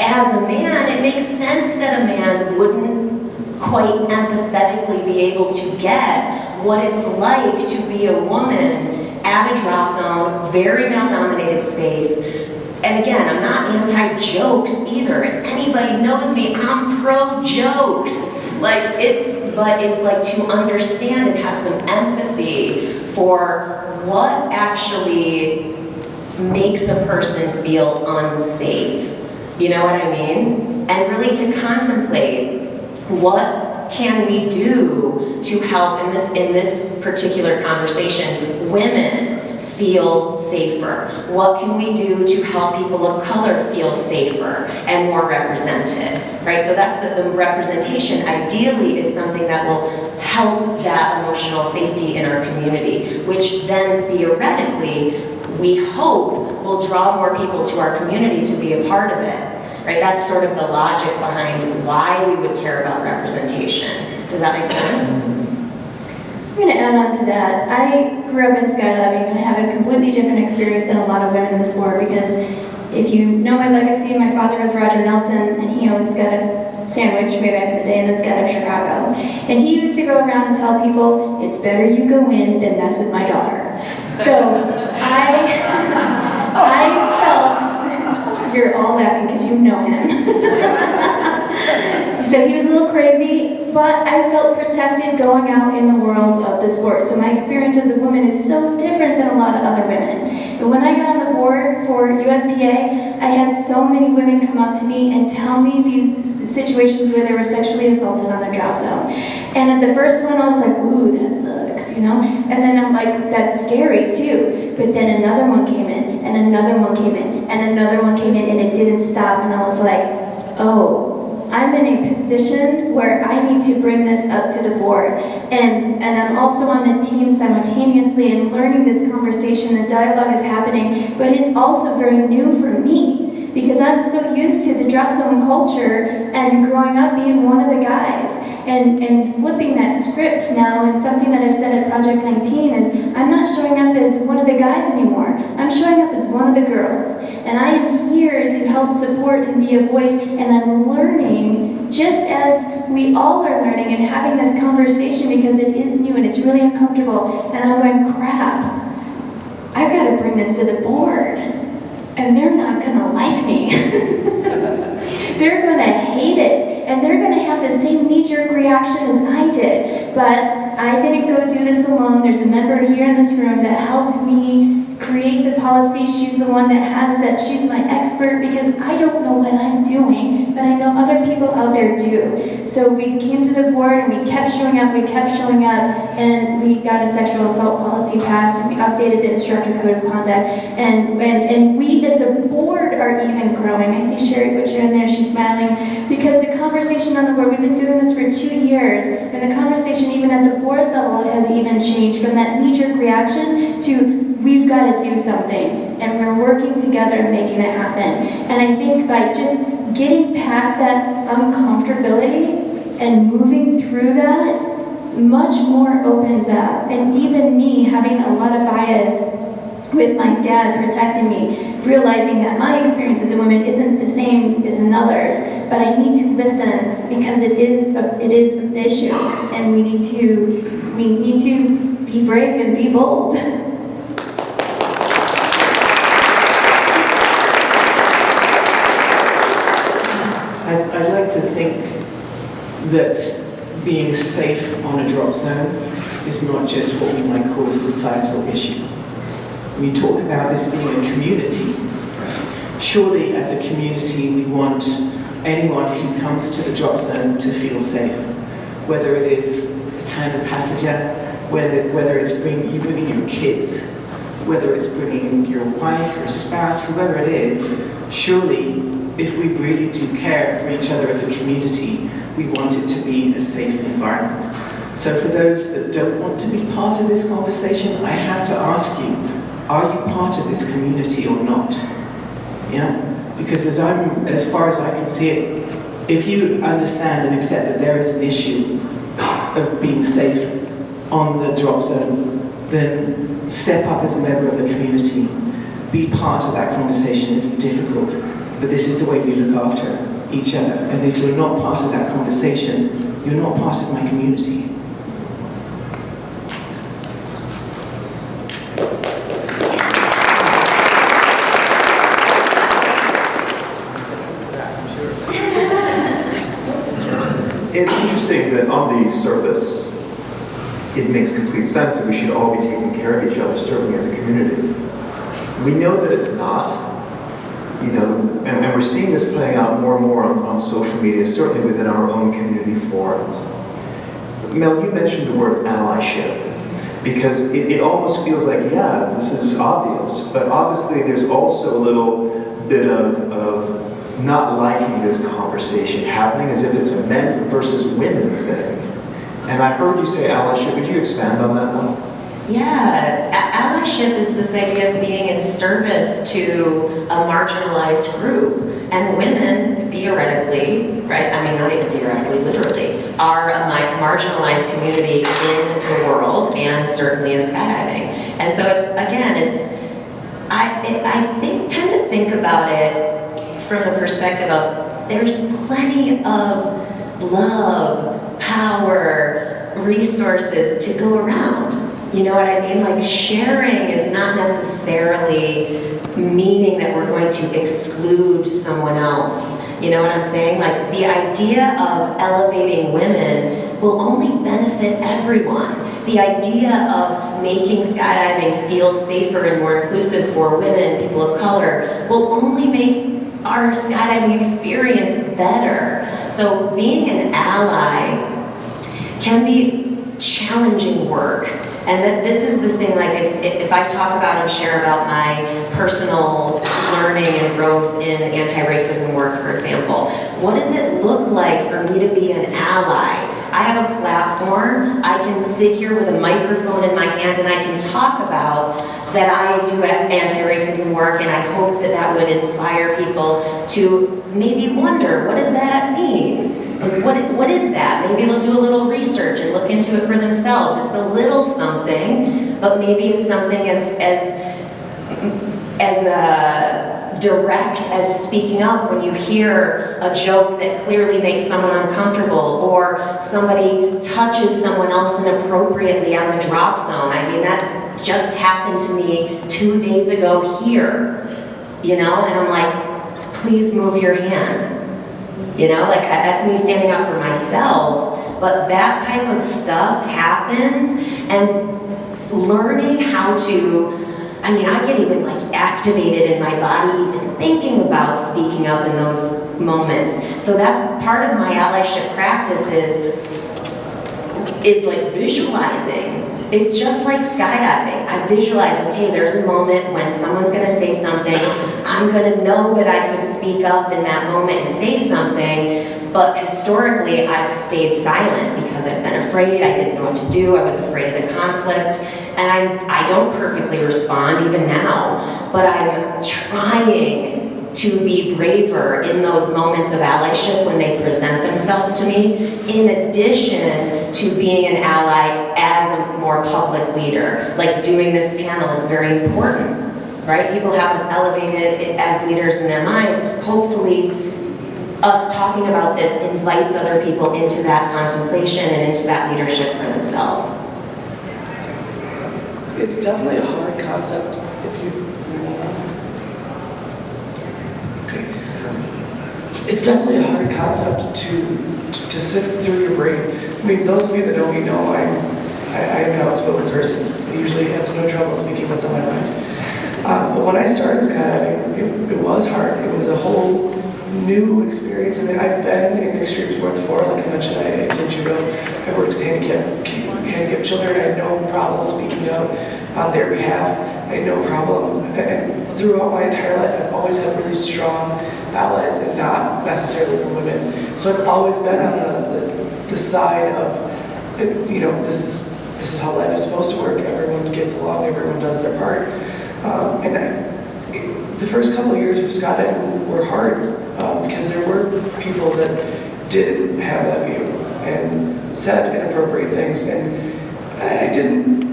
Speaker 2: as a man, it makes sense that a man wouldn't quite empathetically be able to get what it's like to be a woman at a drop zone, very male-dominated space. And again, I'm not anti-jokes either. If anybody knows me, I'm pro-jokes. But it's like to understand and have some empathy for what actually makes a person feel unsafe. You know what I mean? And really to contemplate what can we do to help in this particular conversation, women feel safer? What can we do to help people of color feel safer and more represented, right? So that's the representation ideally is something that will help that emotional safety in our community, which then theoretically, we hope will draw more people to our community to be a part of it, right? That's sort of the logic behind why we would care about representation. Does that make sense?
Speaker 7: I'm going to add on to that. I grew up in skydiving and I have a completely different experience than a lot of women in the sport because if you know my legacy, my father was Roger Nelson and he owned Skydive Sandwich way back in the day and then Skydive Chicago. And he used to go around and tell people, it's better you go in than mess with my daughter. So I felt, you're all laughing because you know him. So he was a little crazy, but I felt protected going out in the world of the sport. So my experience as a woman is so different than a lot of other women. And when I got on the board for USPA, I had so many women come up to me and tell me these situations where they were sexually assaulted on their drop zone. And at the first one, I was like, ooh, that sucks, you know? And then I'm like, that's scary too. But then another one came in, and another one came in, and another one came in, and it didn't stop. And I was like, oh, I'm in a position where I need to bring this up to the board. And I'm also on the team simultaneously and learning this conversation. The dialogue is happening, but it's also very new for me because I'm so used to the drop zone culture and growing up being one of the guys. And flipping that script now, and something that I said at Project 19 is, I'm not showing up as one of the guys anymore. I'm showing up as one of the girls. And I am here to help support and be a voice, and I'm learning just as we all are learning and having this conversation because it is new and it's really uncomfortable. And I'm going, crap, I've got to bring this to the board. And they're not gonna like me. They're gonna hate it. And they're gonna have the same knee-jerk reaction as I did. But I didn't go do this alone. There's a member here in this room that helped me create the policy. She's the one that has that. She's my expert because I don't know what I'm doing, but I know other people out there do. So we came to the board and we kept showing up, and we got a sexual assault policy passed, and we updated the instructor code of conduct, and we as a board are even growing. I see Sherry Butcher in there, she's smiling, because the conversation on the board, we've been doing this for 2 years, and the conversation even at the board level has even changed from that knee-jerk reaction to we've got to do something, and we're working together and making it happen. And I think by just getting past that uncomfortability and moving through that, much more opens up. And even me having a lot of bias with my dad protecting me, realizing that my experience as a woman isn't the same as another's, but I need to listen because it is an issue, and we need to be brave and be bold.
Speaker 4: I'd like to think that being safe on a drop zone is not just what we might call a societal issue. We talk about this being a community. Surely as a community we want anyone who comes to the drop zone to feel safe, whether it is a tandem passenger, whether it's bringing your kids, whether it's bringing your wife, your spouse, whoever it is. Surely if we really do care for each other as a community, we want it to be a safe environment. So for those that don't want to be part of this conversation, I have to ask you, are you part of this community or not? Yeah? Because as far as I can see it, if you understand and accept that there is an issue of being safe on the drop zone, then step up as a member of the community. Be part of that conversation. It's difficult, but this is the way we look after each other. And if you're not part of that conversation, you're not part of my community.
Speaker 1: It's interesting that on the surface, it makes complete sense that we should all be taking care of each other, certainly as a community. We know that it's not, and we're seeing this playing out more and more on social media, certainly within our own community forums. Mel, you mentioned the word allyship, because it almost feels like, yeah, this is obvious, but obviously there's also a little bit of not liking this conversation happening as if it's a men versus women thing. And I heard you say allyship. Would you expand on that one?
Speaker 2: Yeah, allyship is this idea of being in service to a marginalized group. And women, theoretically, right, I mean, not even theoretically, literally, are a marginalized community in the world and certainly in skydiving. And so I tend to think about it from the perspective of there's plenty of love, power, resources to go around. You know what I mean? Like sharing is not necessarily meaning that we're going to exclude someone else. You know what I'm saying? Like, the idea of elevating women will only benefit everyone. The idea of making skydiving feel safer and more inclusive for women, people of color, will only make our skydiving experience better. So being an ally can be challenging work. And that this is the thing, like if I talk about and share about my personal learning and growth in anti-racism work, for example, what does it look like for me to be an ally? I have a platform, I can sit here with a microphone in my hand and I can talk about that I do anti-racism work, and I hope that that would inspire people to maybe wonder, what does that mean? And what is that? Maybe they'll do a little research and look into it for themselves. It's a little something, but maybe it's something as direct as speaking up when you hear a joke that clearly makes someone uncomfortable, or somebody touches someone else inappropriately on the drop zone. I mean, that just happened to me 2 days ago here, you know, and I'm like, please move your hand. You know, like, that's me standing up for myself, but that type of stuff happens, and learning how to, I mean, I get even like activated in my body even thinking about speaking up in those moments. So that's part of my allyship practice is like visualizing. It's just like skydiving. I visualize, okay, there's a moment when someone's gonna say something. I'm gonna know that I could speak up in that moment and say something, but historically I've stayed silent because I've been afraid, I didn't know what to do, I was afraid of the conflict, and I don't perfectly respond even now, but I'm trying to be braver in those moments of allyship when they present themselves to me, in addition to being an ally as a more public leader. Like doing this panel, it's very important, right? People have us elevated as leaders in their mind. Hopefully, us talking about this invites other people into that contemplation and into that leadership for themselves.
Speaker 5: It's definitely a hard concept It's definitely a hard concept to sift through your brain. I mean, those of you that know me know I am an outspoken person. I usually have no trouble speaking what's on my mind. But when I started skydiving, it was hard. It was a whole new experience. I mean, I've been in extreme sports before. Like I mentioned, I did judo. I worked with handicapped children. I had no problem speaking out on their behalf. I had no problem. And throughout my entire life, I've always had really strong allies, and not necessarily from women. So I've always been on the side of, you know, this is how life is supposed to work. Everyone gets along, everyone does their part. The first couple of years of skydiving were hard because there were people that didn't have that view and said inappropriate things, and I didn't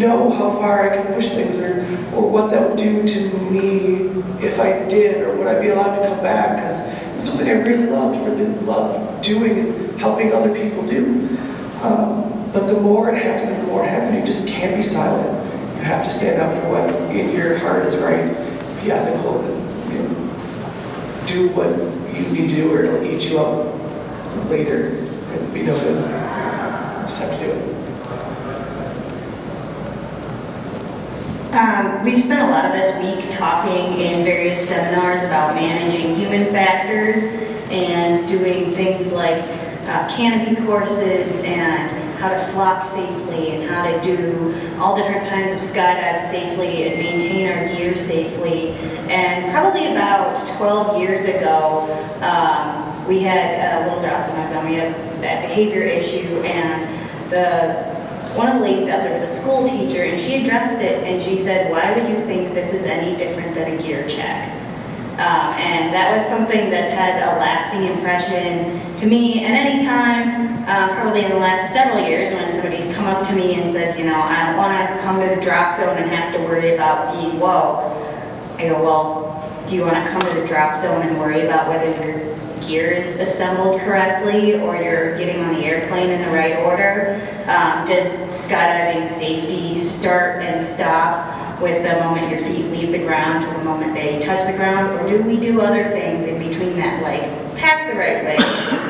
Speaker 5: know how far I could push things or what that would do to me if I did, or would I be allowed to come back, because it was something I really loved doing and helping other people do. But the more it happened, you just can't be silent. You have to stand up for what in your heart is right, be ethical, and, you know, do what you need to do, or it'll eat you up later and be no good. You just have to do it.
Speaker 6: We've spent a lot of this week talking in various seminars about managing human factors and doing things like canopy courses and how to flock safely and how to do all different kinds of skydives safely and maintain our gear safely. And probably about 12 years ago, we had a little drop zone exam. We had a bad behavior issue, and one of the ladies out there was a school teacher, and she addressed it, and she said, "Why would you think this is any different than a gear check?" And that was something that's had a lasting impression to me. And any time, probably in the last several years, when somebody's come up to me and said, you know, I don't want to come to the drop zone and have to worry about being woke, I go, well, do you want to come to the drop zone and worry about whether your gear is assembled correctly or you're getting on the airplane in the right order? Does skydiving safety start and stop with the moment your feet leave the ground to the moment they touch the ground? Or do we do other things in between that, like pack the right way,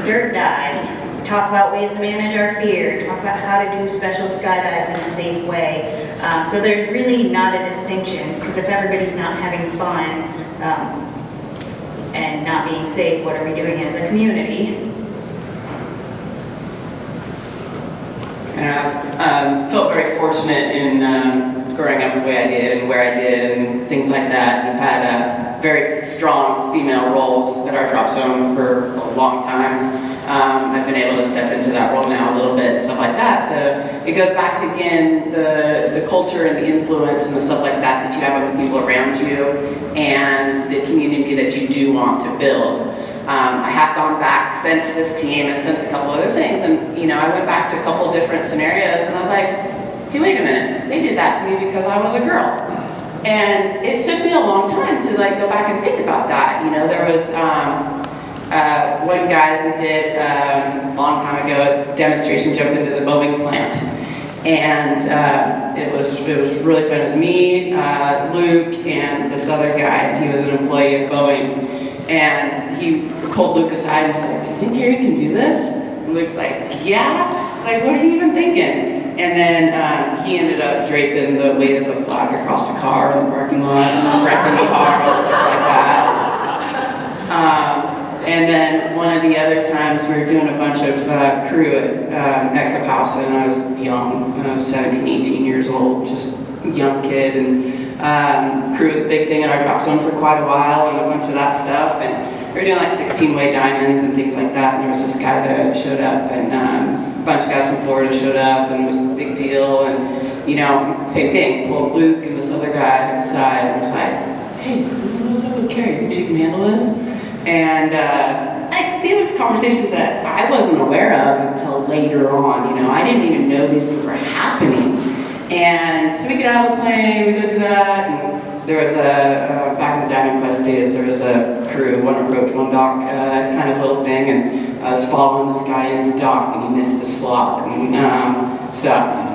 Speaker 6: dirt dive, talk about ways to manage our fear, talk about how to do special skydives in a safe way? So there's really not a distinction, because if everybody's not having fun and not being safe, what are we doing as a community?
Speaker 3: And I felt very fortunate in growing up the way I did and where I did and things like that. We've had very strong female roles at our drop zone for a long time. I've been able to step into that role now a little bit, stuff like that. So it goes back to, again, the culture and the influence and the stuff like that that you have on the people around you and the community that you do want to build. I have gone back since this team and since a couple other things, and you know, I went back to a couple different scenarios and I was like, hey, wait a minute, they did that to me because I was a girl. And it took me a long time to like go back and think about that. You know, there was one guy that we did a long time ago, a demonstration jump into the Boeing plant. And it was really fun. It was me, Luke, and this other guy. He was an employee of Boeing. And he pulled Luke aside and was like, do you think Carrie can do this? And Luke's like, yeah. It's like, what are you even thinking? And then he ended up draping the weight of the flag across the car in the parking lot and wrecking the car and stuff like that. And then one of the other times we were doing a bunch of crew at Kapowska, and I was young, I was 17, 18 years old, just a young kid, and crew was a big thing in our drop zone for quite a while, and a bunch of that stuff, and we were doing like 16-way diamonds and things like that, and there was this guy there that showed up, and a bunch of guys from Florida showed up, and it was a big deal, and you know, same thing, pulled Luke and this other guy aside, and was like, hey, what's up with Carrie, think she can handle this? And these are conversations that I wasn't aware of until later on, you know, I didn't even know these things were happening. And so we get out of the plane, we go do that, and there was a, back in the Diamond Quest days, there was a crew, one approach, one dock kind of little thing, and I was following this guy in the dock, and he missed his slot, and so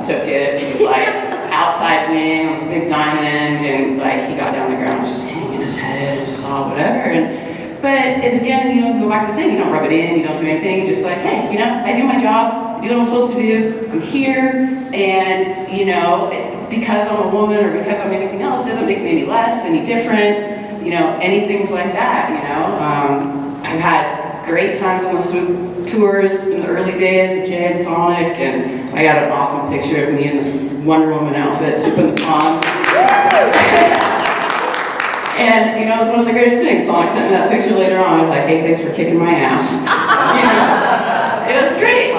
Speaker 3: took it, it was like outside wing, it was a big diamond, and like he got down the ground, was just hanging his head, and just all whatever, but it's again, you know, go back to the thing, you don't rub it in, you don't do anything, just like, hey, you know, I do my job, I do what I'm supposed to do, I'm here, and, you know, because I'm a woman or because I'm anything else doesn't make me any less, any different, you know, any things like that, you know. I've had great times on the swoop tours in the early days of Jay and Sonic, and I got an awesome picture of me in this Wonder Woman outfit, swooping the pond. And, you know, it was one of the greatest things. Sonic sent me that picture later on. I was like, hey, thanks for kicking my ass. You know, it was great.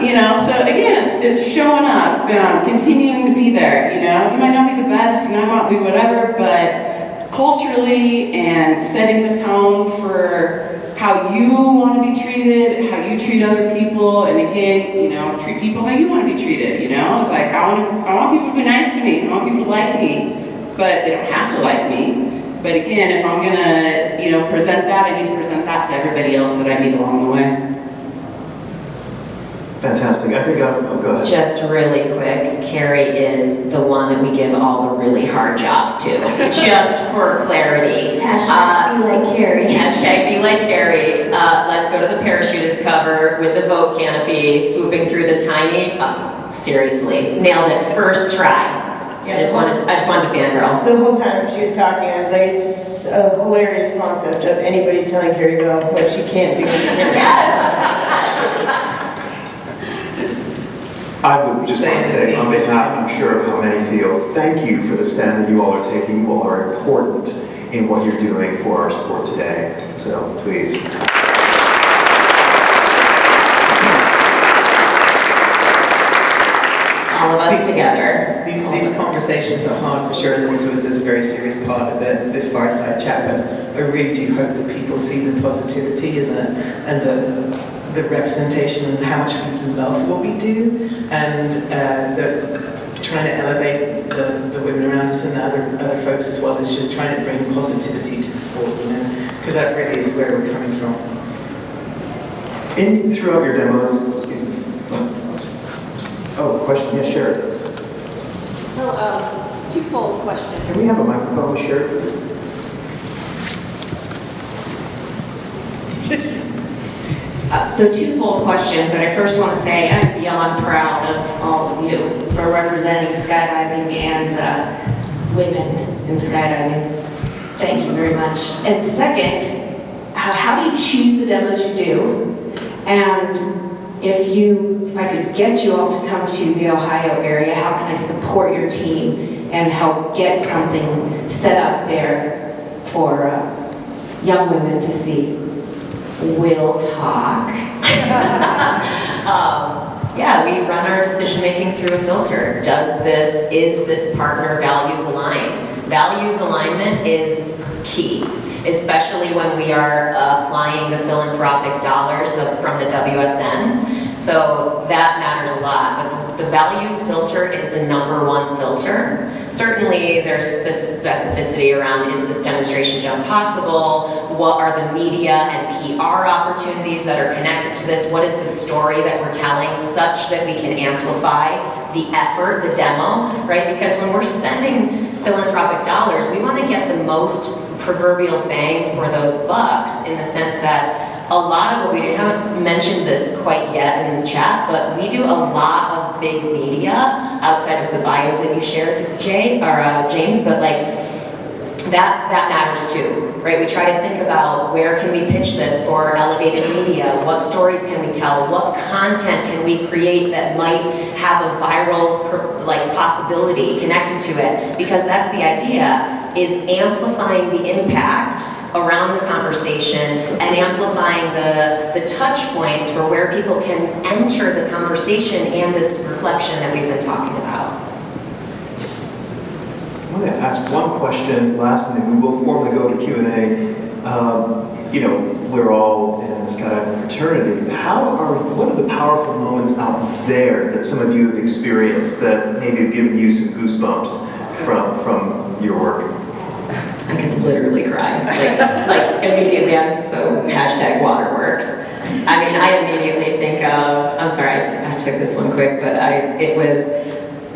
Speaker 3: You know, so again, it's showing up, continuing to be there, you know. You might not be the best, you might not be whatever, but culturally and setting the tone for how you want to be treated, how you treat other people, and again, you know, treat people how you want to be treated, you know. It's like, I want people to be nice to me, I want people to like me. But they don't have to like me. But again, if I'm gonna, you know, present that, I need to present that to everybody else that I meet along the way.
Speaker 1: Fantastic. I think go ahead.
Speaker 2: Just really quick, Carrie is the one that we give all the really hard jobs to. Just for clarity.
Speaker 7: Hashtag be like Carrie.
Speaker 2: Hashtag be like Carrie. Let's go to the parachutist cover with the boat canopy, swooping through the tiny, seriously, nailed it first try. I just wanted to fangirl.
Speaker 8: The whole time she was talking, I was like, it's just a hilarious concept of anybody telling Carrie Bell what she can't do.
Speaker 1: I would just want to say, on behalf, I'm sure, of how many feel, thank you for the stand that you all are taking. You all are important in what you're doing for our sport today. So, please.
Speaker 2: All of us together.
Speaker 4: These conversations are hard for sure, and there's a very serious part of this fireside chat, but I really do hope that people see the positivity and the representation and how much we love what we do, and trying to elevate the women around us and other folks as well. Is just trying to bring positivity to the sport, you know, because that really is where we're coming from.
Speaker 1: Throughout your demos, excuse me. Oh, question? Yeah, sure.
Speaker 10: So, twofold question.
Speaker 1: Can we have a microphone shared, please?
Speaker 10: So twofold question, but I first want to say I'm beyond proud of all of you for representing skydiving and women in skydiving. Thank you very much. And second, how do you choose the demos you do? And if I could get you all to come to the Ohio area, how can I support your team and help get something set up there for young women to see? We'll talk. Yeah, we run our decision making through a filter. Is this partner values aligned? Values alignment is key, especially when we are applying the philanthropic dollars from the WSN. So that matters a lot. But the values filter is the #1 filter. Certainly there's specificity around, is this demonstration jump possible? What are the media and PR opportunities that are connected to this? What is the story that we're telling such that we can amplify the effort, the demo, right? Because when we're spending philanthropic dollars, we want to get the most proverbial bang for those bucks, in the sense that a lot of what we do, I haven't mentioned this quite yet in the chat, but we do a lot of big media outside of the bios that you shared, James, but like that matters too, right? We try to think about, where can we pitch this for elevated media? What stories can we tell? What content can we create that might have a viral possibility connected to it? Because that's the idea, is amplifying the impact around the conversation and amplifying the touch points for where people can enter the conversation and this reflection that we've been talking about.
Speaker 1: I'm going to ask one question last, and then we will formally go to Q&A. We're all in the skydiving fraternity. What are the powerful moments out there that some of you have experienced that maybe have given you some goosebumps from your work?
Speaker 2: I can literally cry. Like immediately, I'm so #waterworks. I mean, I immediately think of, I'm sorry, I took this one quick, but it was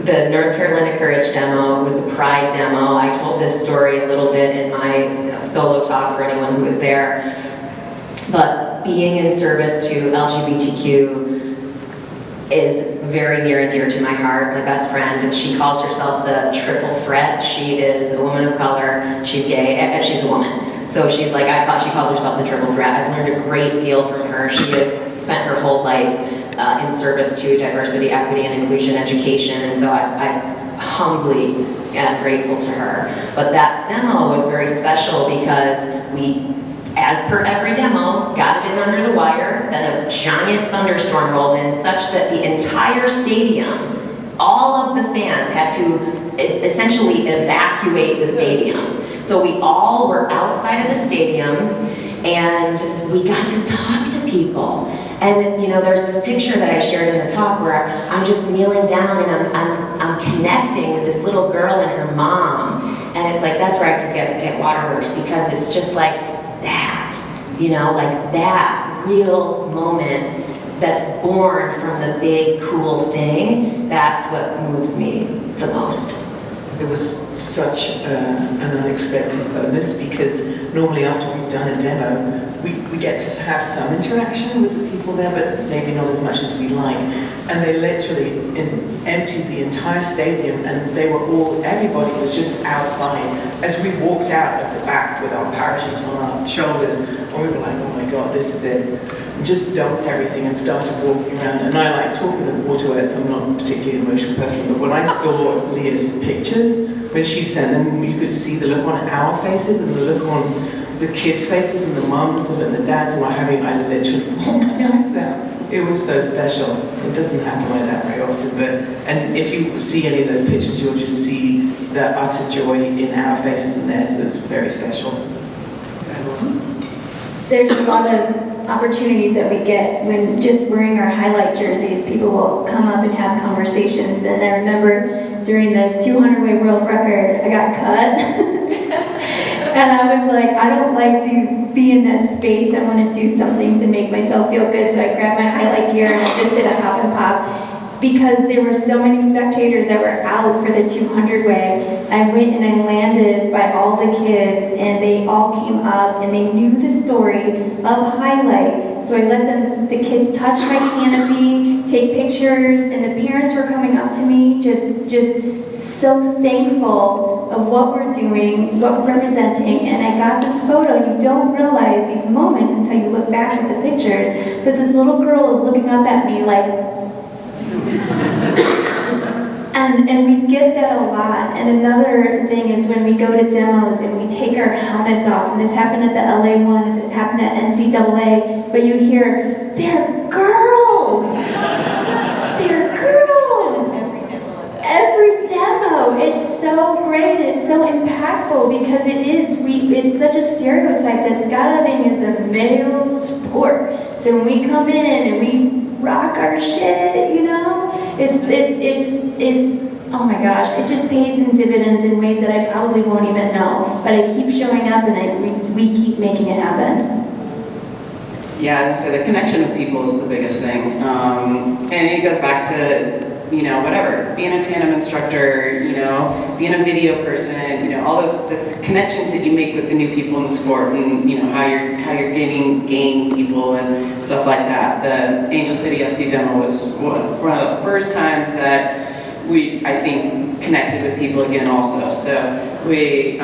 Speaker 2: the North Carolina Courage demo. It was a Pride demo. I told this story a little bit in my solo talk for anyone who was there. But being in service to LGBTQ is very near and dear to my heart. My best friend, and she calls herself the triple threat. She is a woman of color, she's gay, and she's a woman. So she's like, she calls herself the triple threat. I've learned a great deal from her. She has spent her whole life in service to diversity, equity, and inclusion education, and so I'm humbly grateful to her. But that demo was very special because we, as per every demo, got it in under the wire, then a giant thunderstorm rolled in such that the entire stadium, all of the fans had to essentially evacuate the stadium. So we all were outside of the stadium and we got to talk to people. And there's this picture that I shared in the talk where I'm just kneeling down and I'm connecting with this little girl and her mom. And it's like, that's where I could get waterworks, because it's just like that, like that real moment that's born from the big, cool thing. That's what moves me the most.
Speaker 4: It was such an unexpected bonus, because normally after we've done a demo, we get to have some interaction with the people there, but maybe not as much as we'd like. And they literally emptied the entire stadium, and everybody was just outside. As we walked out at the back with our parachutes on our shoulders, and we were like, oh my God, this is it. And just dumped everything and started walking around. And I like talking to the waterworks, I'm not a particularly emotional person, but when I saw Leah's pictures, when she sent them, you could see the look on our faces and the look on the kids' faces and the mums and the dads and what have you. I literally pulled my eyes out. It was so special. It doesn't happen like that very often, and if you see any of those pictures, you'll just see the utter joy in our faces and theirs. It was very special.
Speaker 7: There's a lot of opportunities that we get when just wearing our highlight jerseys. People will come up and have conversations, and I remember during the 200-way world record, I got cut. And I was like, I don't like to be in that space. I want to do something to make myself feel good. So I grabbed my highlight gear and I just did a hop and pop. because there were so many spectators that were out for the 200 way. I went and I landed by all the kids, and they all came up and they knew the story of Highlight. So I let the kids touch my canopy, take pictures, and the parents were coming up to me, just so thankful of what we're doing, what we're representing. And I got this photo. You don't realize these moments until you look back at the pictures, but this little girl is looking up at me like, and we get that a lot. And another thing is when we go to demos and we take our helmets off, and this happened at the LA one, and it happened at NCAA, but you hear, they're girls! They're girls! Every demo, it's so great, it's so impactful, because it's such a stereotype that skydiving is a male sport. So when we come in and we rock our shit, you know, it's oh my gosh, it just pays in dividends in ways that I probably won't even know. But I keep showing up, and we keep making it happen.
Speaker 3: Yeah, so the connection with people is the biggest thing. And it goes back to, you know, whatever, being a tandem instructor, you know, being a video person, you know, all that's connections that you make with the new people in the sport, and, you know, how you're gaining people and stuff like that. The Angel City FC demo was one of the first times that we, I think, connected with people again also. So we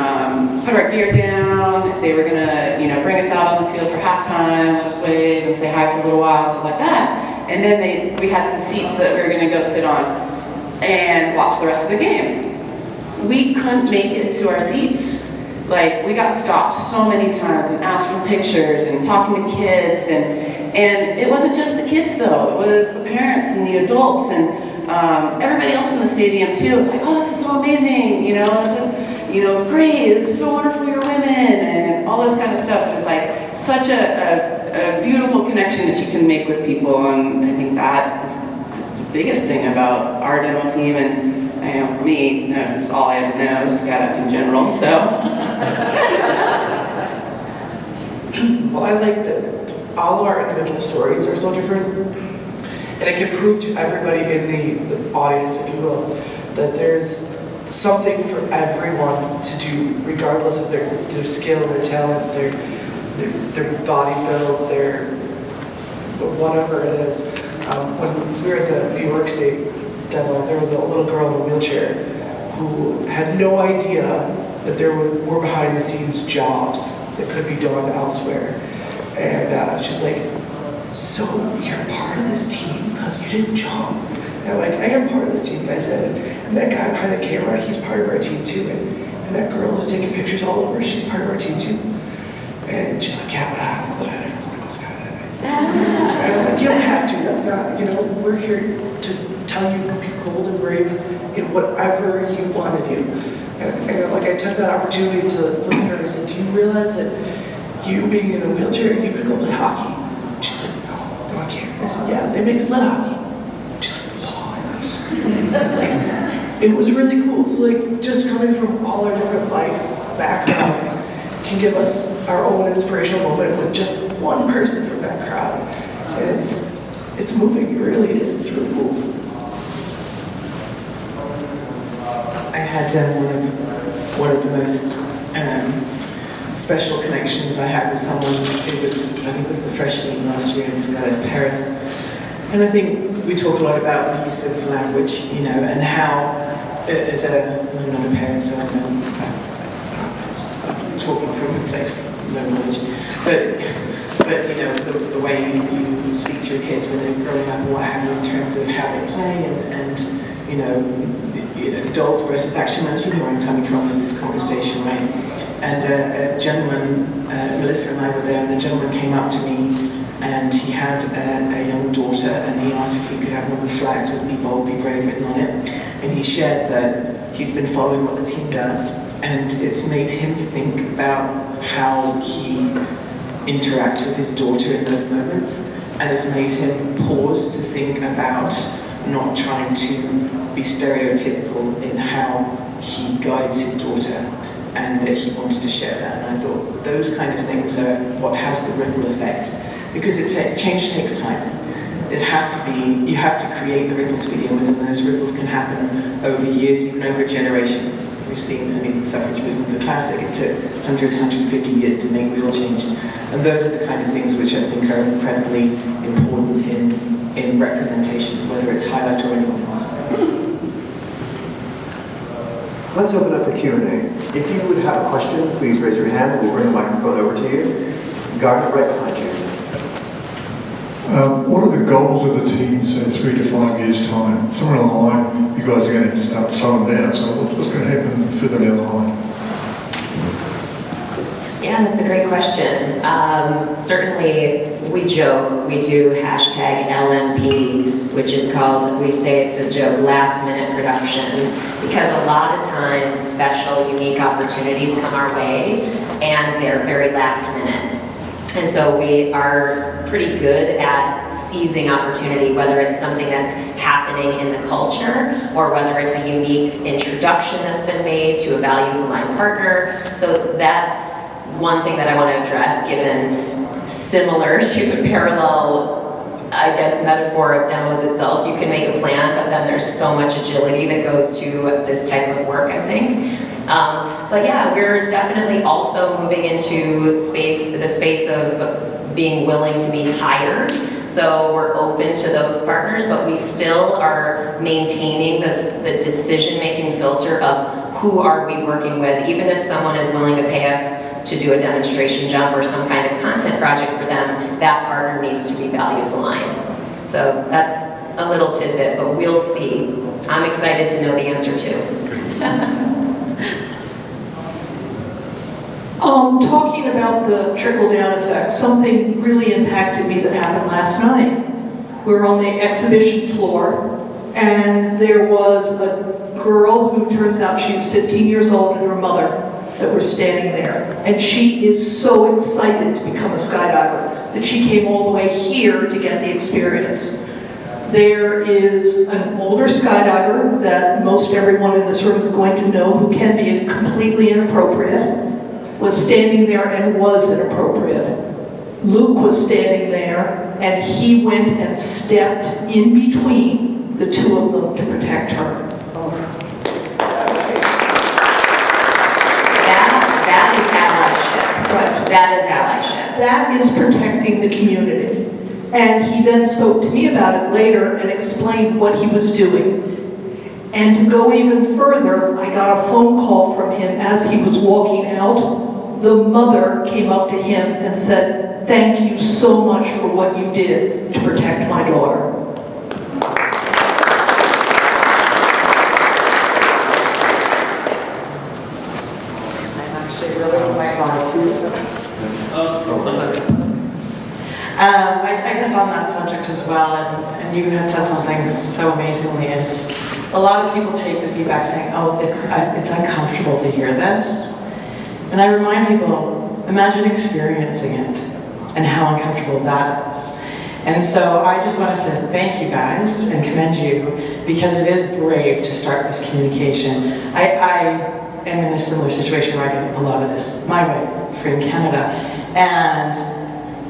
Speaker 3: put our gear down. They were gonna, you know, bring us out on the field for halftime, let us wave and say hi for a little while and stuff like that. And then we had some seats that we were gonna go sit on and watch the rest of the game. We couldn't make it to our seats. Like, we got stopped so many times and asked for pictures and talking to kids, and it wasn't just the kids though, it was the parents and the adults, and everybody else in the stadium too. It was like, oh, this is so amazing, you know, this is, you know, great, this is so wonderful, you're women, and all this kind of stuff. It was like such a beautiful connection that you can make with people, and I think that's the biggest thing about our demo team. And I know for me, it's all I ever know is skydiving in general, so.
Speaker 5: Well, I like that all of our individual stories are so different, and it can prove to everybody in the audience, if you will, that there's something for everyone to do, regardless of their skill, their talent, their body build, their whatever it is. When we were at the New York State demo, there was a little girl in a wheelchair who had no idea that there were behind the scenes jobs that could be done elsewhere. And she's like, so you're part of this team because you didn't jump? And I'm like, I am part of this team, I said. And that guy behind the camera, he's part of our team too. And that girl who's taking pictures all over, she's part of our team too. And she's like, yeah, but I don't know that I ever want to go skydiving. And I'm like, you don't have to, that's not, you know, we're here to tell you to be bold and brave in whatever you want to do. And like, I took that opportunity to look at her and I said, do you realize that you being in a wheelchair, you could go play hockey? She's like, no, I can't. I said, yeah, they make sled hockey. She's like, what? Like, it was really cool. So like, just coming from all our different life backgrounds can give us our own inspirational moment with just one person from that crowd. And it's moving, it really is. It's really cool.
Speaker 4: I had one of the most special connections I had with someone. I think it was the freshman last year in Paris. And I think we talk a lot about the use of language, you know, and how, I'm not a parent, so I'm talking from a place of no knowledge. But you know, the way you speak to your kids when they're growing up and what have you in terms of how they play and you know, adults versus action runners, you know where I'm coming from in this conversation, right? And a gentleman, Melissa and I were there, and a gentleman came up to me, and he had a young daughter, and he asked if he could have one of the flags with "Be Bold, Be Brave" written on it. And he shared that he's been following what the team does, and it's made him think about how he interacts with his daughter in those moments, and it's made him pause to think about not trying to be stereotypical in how he guides his daughter, and that he wanted to share that. And I thought those kind of things are what has the ripple effect, because change takes time. It has to be, you have to create the ripple to begin with, and those ripples can happen over years, even over generations. We've seen, I mean, the suffrage movement's a classic. It took 100, 150 years to make real change. And those are the kind of things which I think are incredibly important in representation, whether it's Highlight or anyone else.
Speaker 1: Let's open up for Q&A. If you would have a question, please raise your hand and we'll bring the microphone over to you. Gardner, right behind you.
Speaker 11: What are the goals of the team, say 3 to 5 years' time? Somewhere along the line, you guys are going to have to start slowing down, so what's going to happen further down the line?
Speaker 10: Yeah, that's a great question. Certainly, we joke, we do hashtag LMP, which is called, we say it's a joke, last minute productions, because a lot of times special, unique opportunities come our way, and they're very last minute. And so we are pretty good at seizing opportunity, whether it's something that's happening in the culture or whether it's a unique introduction that's been made to a values-aligned partner. So that's one thing that I want to address, given similar to the parallel, I guess, metaphor of demos itself. You can make a plan, but then there's so much agility that goes to this type of work, I think. But yeah, we're definitely also moving into the space of being willing to be hired. So we're open to those partners, but we still are maintaining the decision-making filter of who are we working with. Even if someone is willing to pay us to do a demonstration jump or some kind of content project for them, that partner needs to be values aligned. So that's a little tidbit, but we'll see. I'm excited to know the answer too.
Speaker 12: Talking about the trickle-down effect, something really impacted me that happened last night. We were on the exhibition floor, and there was a girl who turns out she's 15 years old and her mother that were standing there. And she is so excited to become a skydiver that she came all the way here to get the experience. There is an older skydiver that most everyone in this room is going to know who can be completely inappropriate, was standing there and was inappropriate. Luke was standing there and he went and stepped in between the two of them to protect her.
Speaker 10: That is allyship.
Speaker 12: Right.
Speaker 10: That is allyship.
Speaker 12: That is protecting the community. And he then spoke to me about it later and explained what he was doing. And to go even further, I got a phone call from him as he was walking out. The mother came up to him and said, "Thank you so much for what you did to protect my daughter."
Speaker 4: I'm actually really I guess on that subject as well, and you had said something so amazingly, is a lot of people take the feedback saying, oh, it's uncomfortable to hear this. And I remind people, imagine experiencing it and how uncomfortable that is. And so I just wanted to thank you guys and commend you, because it is brave to start this communication. I am in a similar situation where I get a lot of this my way, free in Canada. And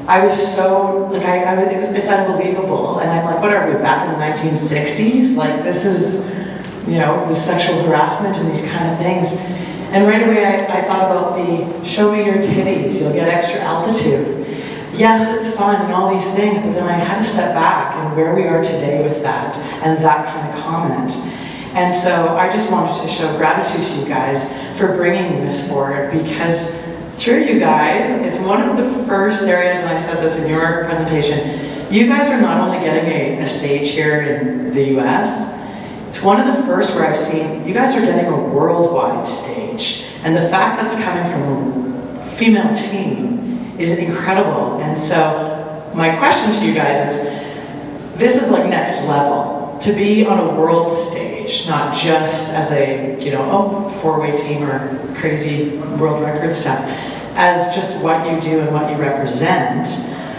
Speaker 4: I was so, like, it's unbelievable. And I'm like, what are we, back in the 1960s? Like, this is, you know, the sexual harassment and these kind of things. And right away I thought about the show me your titties, you'll get extra altitude. Yes, it's fun and all these things, but then I had to step back and where we are today with that and that kind of comment. And so I just wanted to show gratitude to you guys for bringing this forward, because through you guys, it's one of the first areas, and I said this in your presentation, you guys are not only getting a stage here in the US, it's one of the first where I've seen you guys are getting a worldwide stage. And the fact that's coming from a female team is incredible. And so my question to you guys is, this is like next level. To be on a world stage, not just as a, you know, four-way team or crazy world record stuff, as just what you do and what you represent.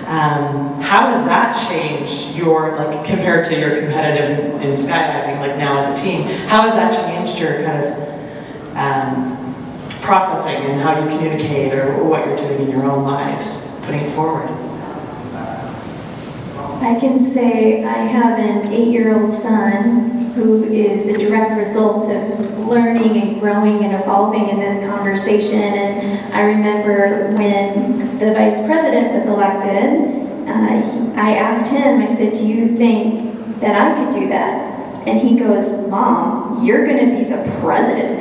Speaker 4: How has that changed your, like, compared to your competitive in skydiving, like now as a team, how has that changed your kind of processing and how you communicate or what you're doing in your own lives, putting it forward?
Speaker 7: I can say I have an 8-year-old son who is the direct result of learning and growing and evolving in this conversation. And I remember when the vice president was elected, I asked him, I said, do you think that I could do that? And he goes, Mom, you're going to be the president.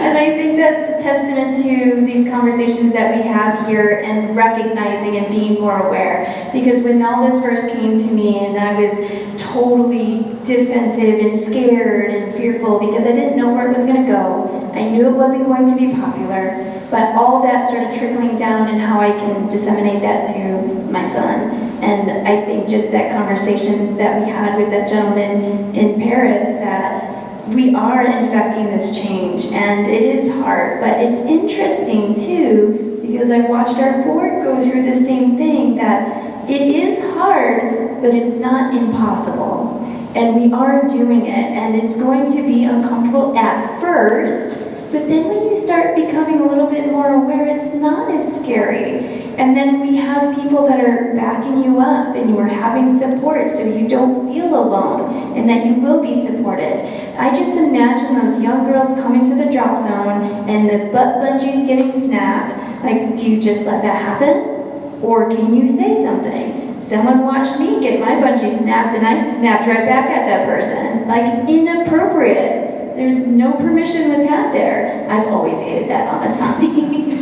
Speaker 7: And I think that's a testament to these conversations that we have here and recognizing and being more aware. Because when all this first came to me and I was totally defensive and scared and fearful because I didn't know where it was going to go. I knew it wasn't going to be popular, but all that started trickling down and how I can disseminate that to my son. And I think just that conversation that we had with that gentleman in Paris, that we are infecting this change, and it is hard, but it's interesting too, because I've watched our board go through the same thing, that it is hard, but it's not impossible. And we are doing it, and it's going to be uncomfortable at first, but then when you start becoming a little bit more aware, it's not as scary. And then we have people that are backing you up, and you are having support so you don't feel alone, and that you will be supported. I just imagine those young girls coming to the drop zone, and the butt bungees getting snapped. Like, do you just let that happen? Or can you say something? Someone watched me get my bungee snapped, and I snapped right back at that person. Like, inappropriate. There's no permission was had there. I've always hated that, honestly.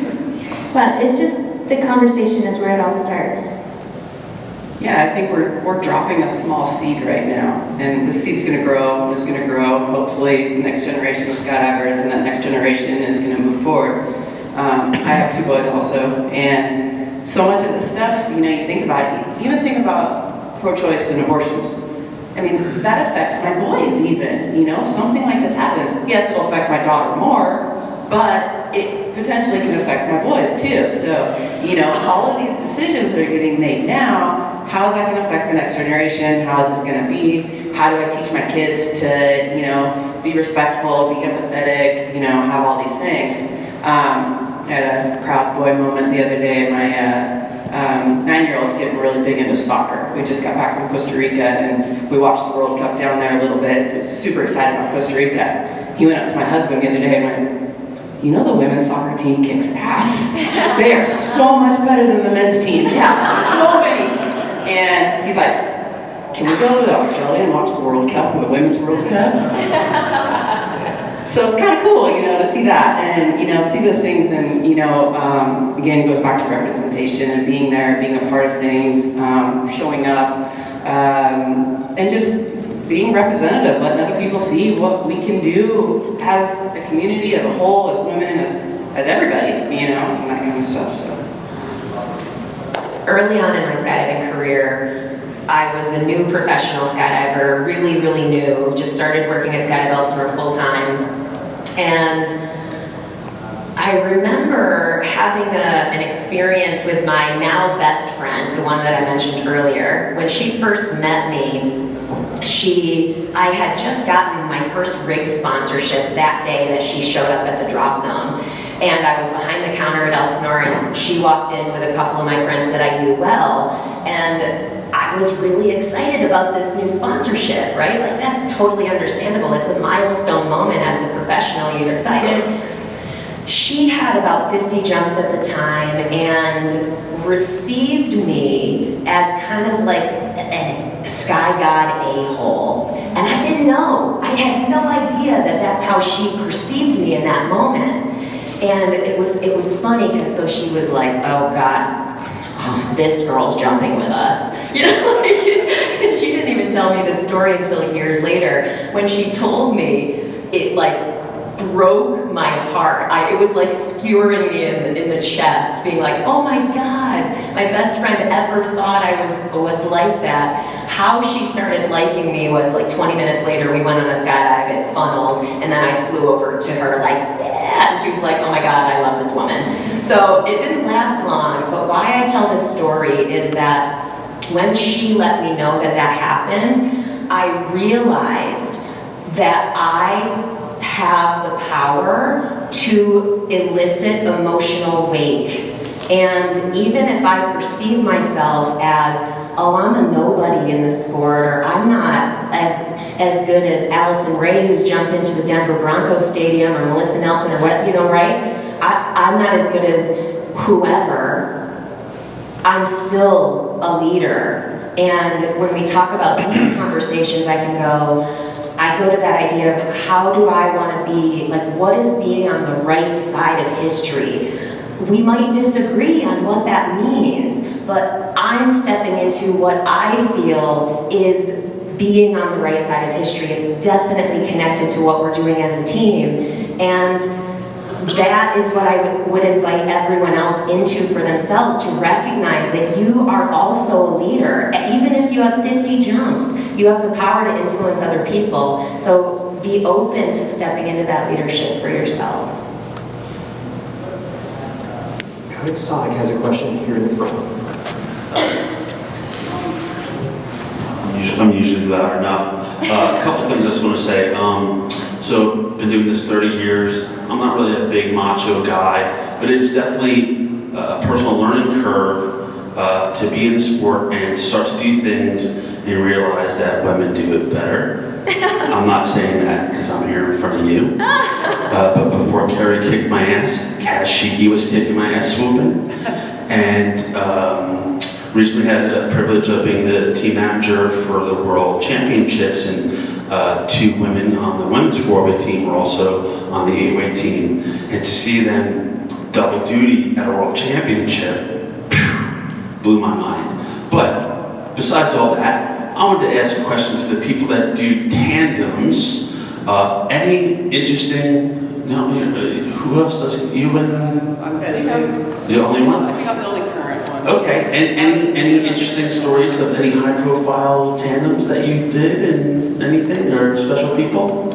Speaker 7: But it's just, the conversation is where it all starts.
Speaker 3: Yeah, I think we're dropping a small seed right now, and the seed's going to grow, and it's going to grow. Hopefully, the next generation of skydivers and that next generation is going to move forward. I have 2 boys also, and so much of this stuff, you know, you think about it, even think about pro-choice and abortions. I mean, that affects my boys even, you know, if something like this happens. Yes, it'll affect my daughter more, but it potentially can affect my boys too. So, you know, all of these decisions that are getting made now, how is that going to affect the next generation? How is it going to be? How do I teach my kids to, you know, be respectful, be empathetic, you know, have all these things? I had a proud boy moment the other day. My 9-year-old's getting really big into soccer. We just got back from Costa Rica and we watched the World Cup down there a little bit. So he was super excited about Costa Rica. He went up to my husband the other day and went, you know, the women's soccer team kicks ass. They are so much better than the men's team. Yeah, so many. And he's like, can we go to Australia and watch the World Cup, the Women's World Cup? So it's kind of cool, you know, to see that and, you know, see those things and, you know, again, it goes back to representation and being there, being a part of things, showing up, and just being representative, letting other people see what we can do as a community, as a whole, as women, as everybody, you know, and that kind of stuff, so.
Speaker 10: Early on in my skydiving career, I was a new professional skydiver, really, really new, just started working at Skydive Elsinore full-time, and I remember having an experience with my now best friend, the one that I mentioned earlier. When she first met me, I had just gotten my first rig sponsorship that day that she showed up at the drop zone. And I was behind the counter at Elsinore, and she walked in with a couple of my friends that I knew well, and I was really excited about this new sponsorship, right? Like, that's totally understandable. It's a milestone moment as a professional, you're excited. She had about 50 jumps at the time and received me as kind of like a sky god a-hole. And I didn't know. I had no idea that that's how she perceived me in that moment. And it was funny because so she was like, oh God, this girl's jumping with us. You know, like, and she didn't even tell me this story until years later. When she told me, it like broke my heart. It was like skewering me in the chest, being like, oh my God, my best friend ever thought I was like that. How she started liking me was like 20 minutes later, we went on a skydive, it funneled, and then I flew over to her like, yeah, and she was like, oh my God, I love this woman. So it didn't last long, but why I tell this story is that when she let me know that that happened, I realized that I have the power to elicit emotional wake And even if I perceive myself as, oh, I'm a nobody in this sport, or I'm not as good as Allison Ray, who's jumped into the Denver Broncos stadium, or Melissa Nelson, or what, you know, right? I'm not as good as whoever. I'm still a leader. And when we talk about these conversations, I go to that idea of how do I want to be, like, what is being on the right side of history? We might disagree on what that means, but I'm stepping into what I feel is being on the right side of history. It's definitely connected to what we're doing as a team. And that is what I would invite everyone else into for themselves, to recognize that you are also a leader. Even if you have 50 jumps, you have the power to influence other people. So be open to stepping into that leadership for yourselves.
Speaker 1: I think Sonic has a question here in the front.
Speaker 13: I'm usually loud enough. A couple things I just want to say. So, been doing this 30 years. I'm not really a big macho guy, but it's definitely a personal learning curve to be in the sport and to start to do things and realize that women do it better. I'm not saying that because I'm here in front of you. But before Carrie kicked my ass, Kaz Shiki was kicking my ass swooping. And recently had a privilege of being the team manager for the World Championships, and 2 women on the women's 4-way team were also on the 8-way team. And to see them double duty at a World Championship blew my mind. But besides all that, I wanted to ask a question to the people that do tandems. Any interesting, no, who else does it? You and? The only one?
Speaker 3: I think I'm the only current one.
Speaker 13: Okay, and any interesting stories of any high-profile tandems that you did, and anything, or special people?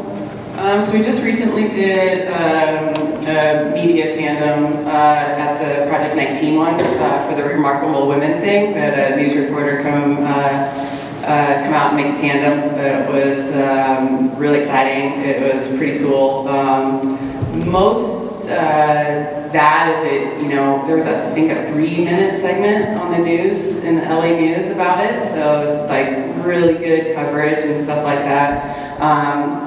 Speaker 3: So we just recently did a media tandem at the Project 19 one for the Remarkable Women thing. We had a news reporter come out and make a tandem. It was really exciting. It was pretty cool. Most that is it. You know, there was I think a 3-minute segment on the news in the LA News about it. So it was like really good coverage and stuff like that.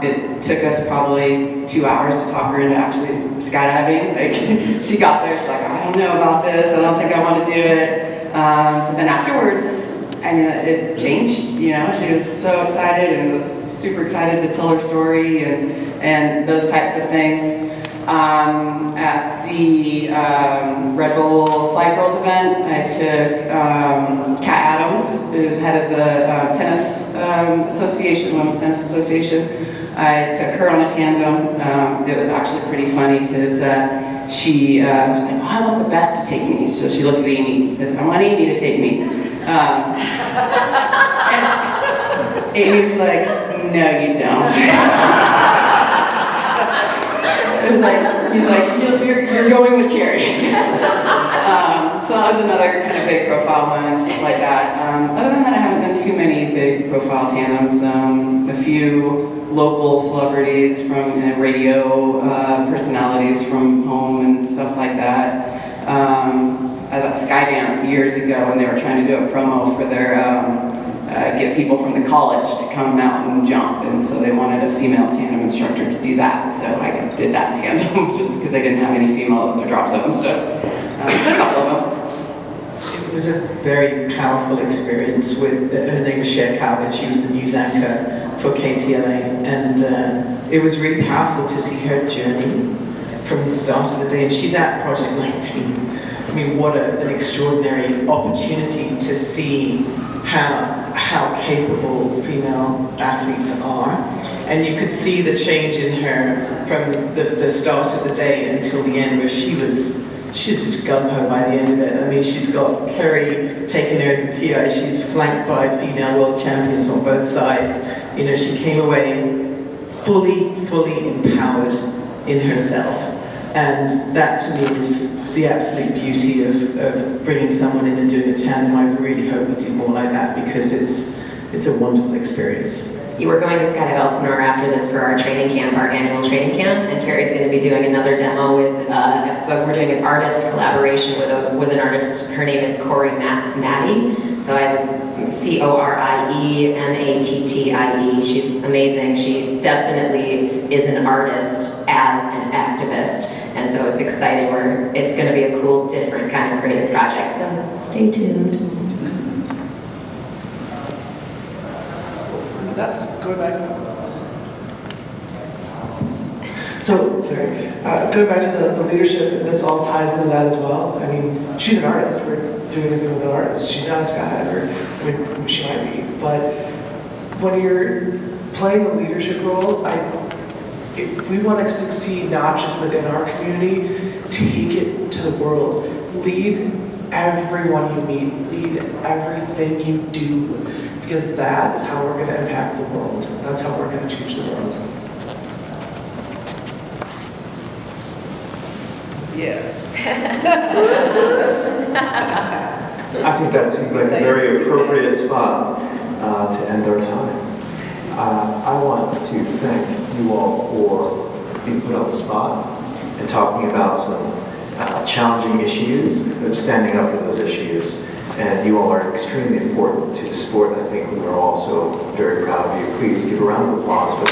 Speaker 3: It took us probably 2 hours to talk her into actually skydiving. Like, she got there, she's like, I don't know about this, I don't think I want to do it. But then afterwards, I mean, it changed, you know, she was so excited and was super excited to tell her story and those types of things. At the Red Bull Flight Girls event, I took Kat Adams, who's head of the tennis association, Women's Tennis Association. I took her on a tandem. It was actually pretty funny because she was like, oh, I want the Beth to take me. So she looked at Amy and said, I want Amy to take me. And Amy's like, no, you don't. It was like, he's like, you're going with Carrie. So that was another kind of big profile one and stuff like that. Other than that, I haven't done too many big profile tandems. A few local celebrities from radio personalities from home and stuff like that. I was at Skydance years ago and they were trying to do a promo for their get people from the college to come out and jump, and so they wanted a female tandem instructor to do that. So I did that tandem just because they didn't have any female at their drop zone stuff. So a couple of them.
Speaker 4: It was a very powerful experience with, her name was Cher Calvert, she was the news anchor for KTLA, and it was really powerful to see her journey from the start of the day, and she's at Project 19. I mean, what an extraordinary opportunity to see how capable female athletes are. And you could see the change in her from the start of the day until the end, where she was just gung-ho by the end of it. I mean, she's got Kerry taking her as a TI, she's flanked by female world champions on both sides. You know, she came away fully empowered in herself. And that to me is the absolute beauty of bringing someone in and doing a tandem. I really hope we do more like that because it's a wonderful experience.
Speaker 10: You are going to Skydive Elsinore after this for our training camp, our annual training camp, and Carrie's going to be doing another demo with, we're doing an artist collaboration with an artist. Her name is Corey Matty. So I'm Corie. She's amazing. She definitely is an artist as an activist. And so it's exciting. It's going to be a cool, different kind of creative project. So stay tuned.
Speaker 5: That's going back. So, sorry, going back to the leadership, this all ties into that as well. I mean, she's an artist. We're doing anything with an artist. She's not a skydiver. I mean, she might be. But when you're playing a leadership role, if we want to succeed not just within our community, take it to the world. Lead everyone you meet. Lead everything you do. Because that is how we're going to impact the world. That's how we're going to change the world. Yeah.
Speaker 1: I think that seems like a very appropriate spot to end our time. I want to thank you all for being put on the spot and talking about some challenging issues, but standing up for those issues. And you all are extremely important to the sport. I think we are also very proud of you. Please give a round of applause for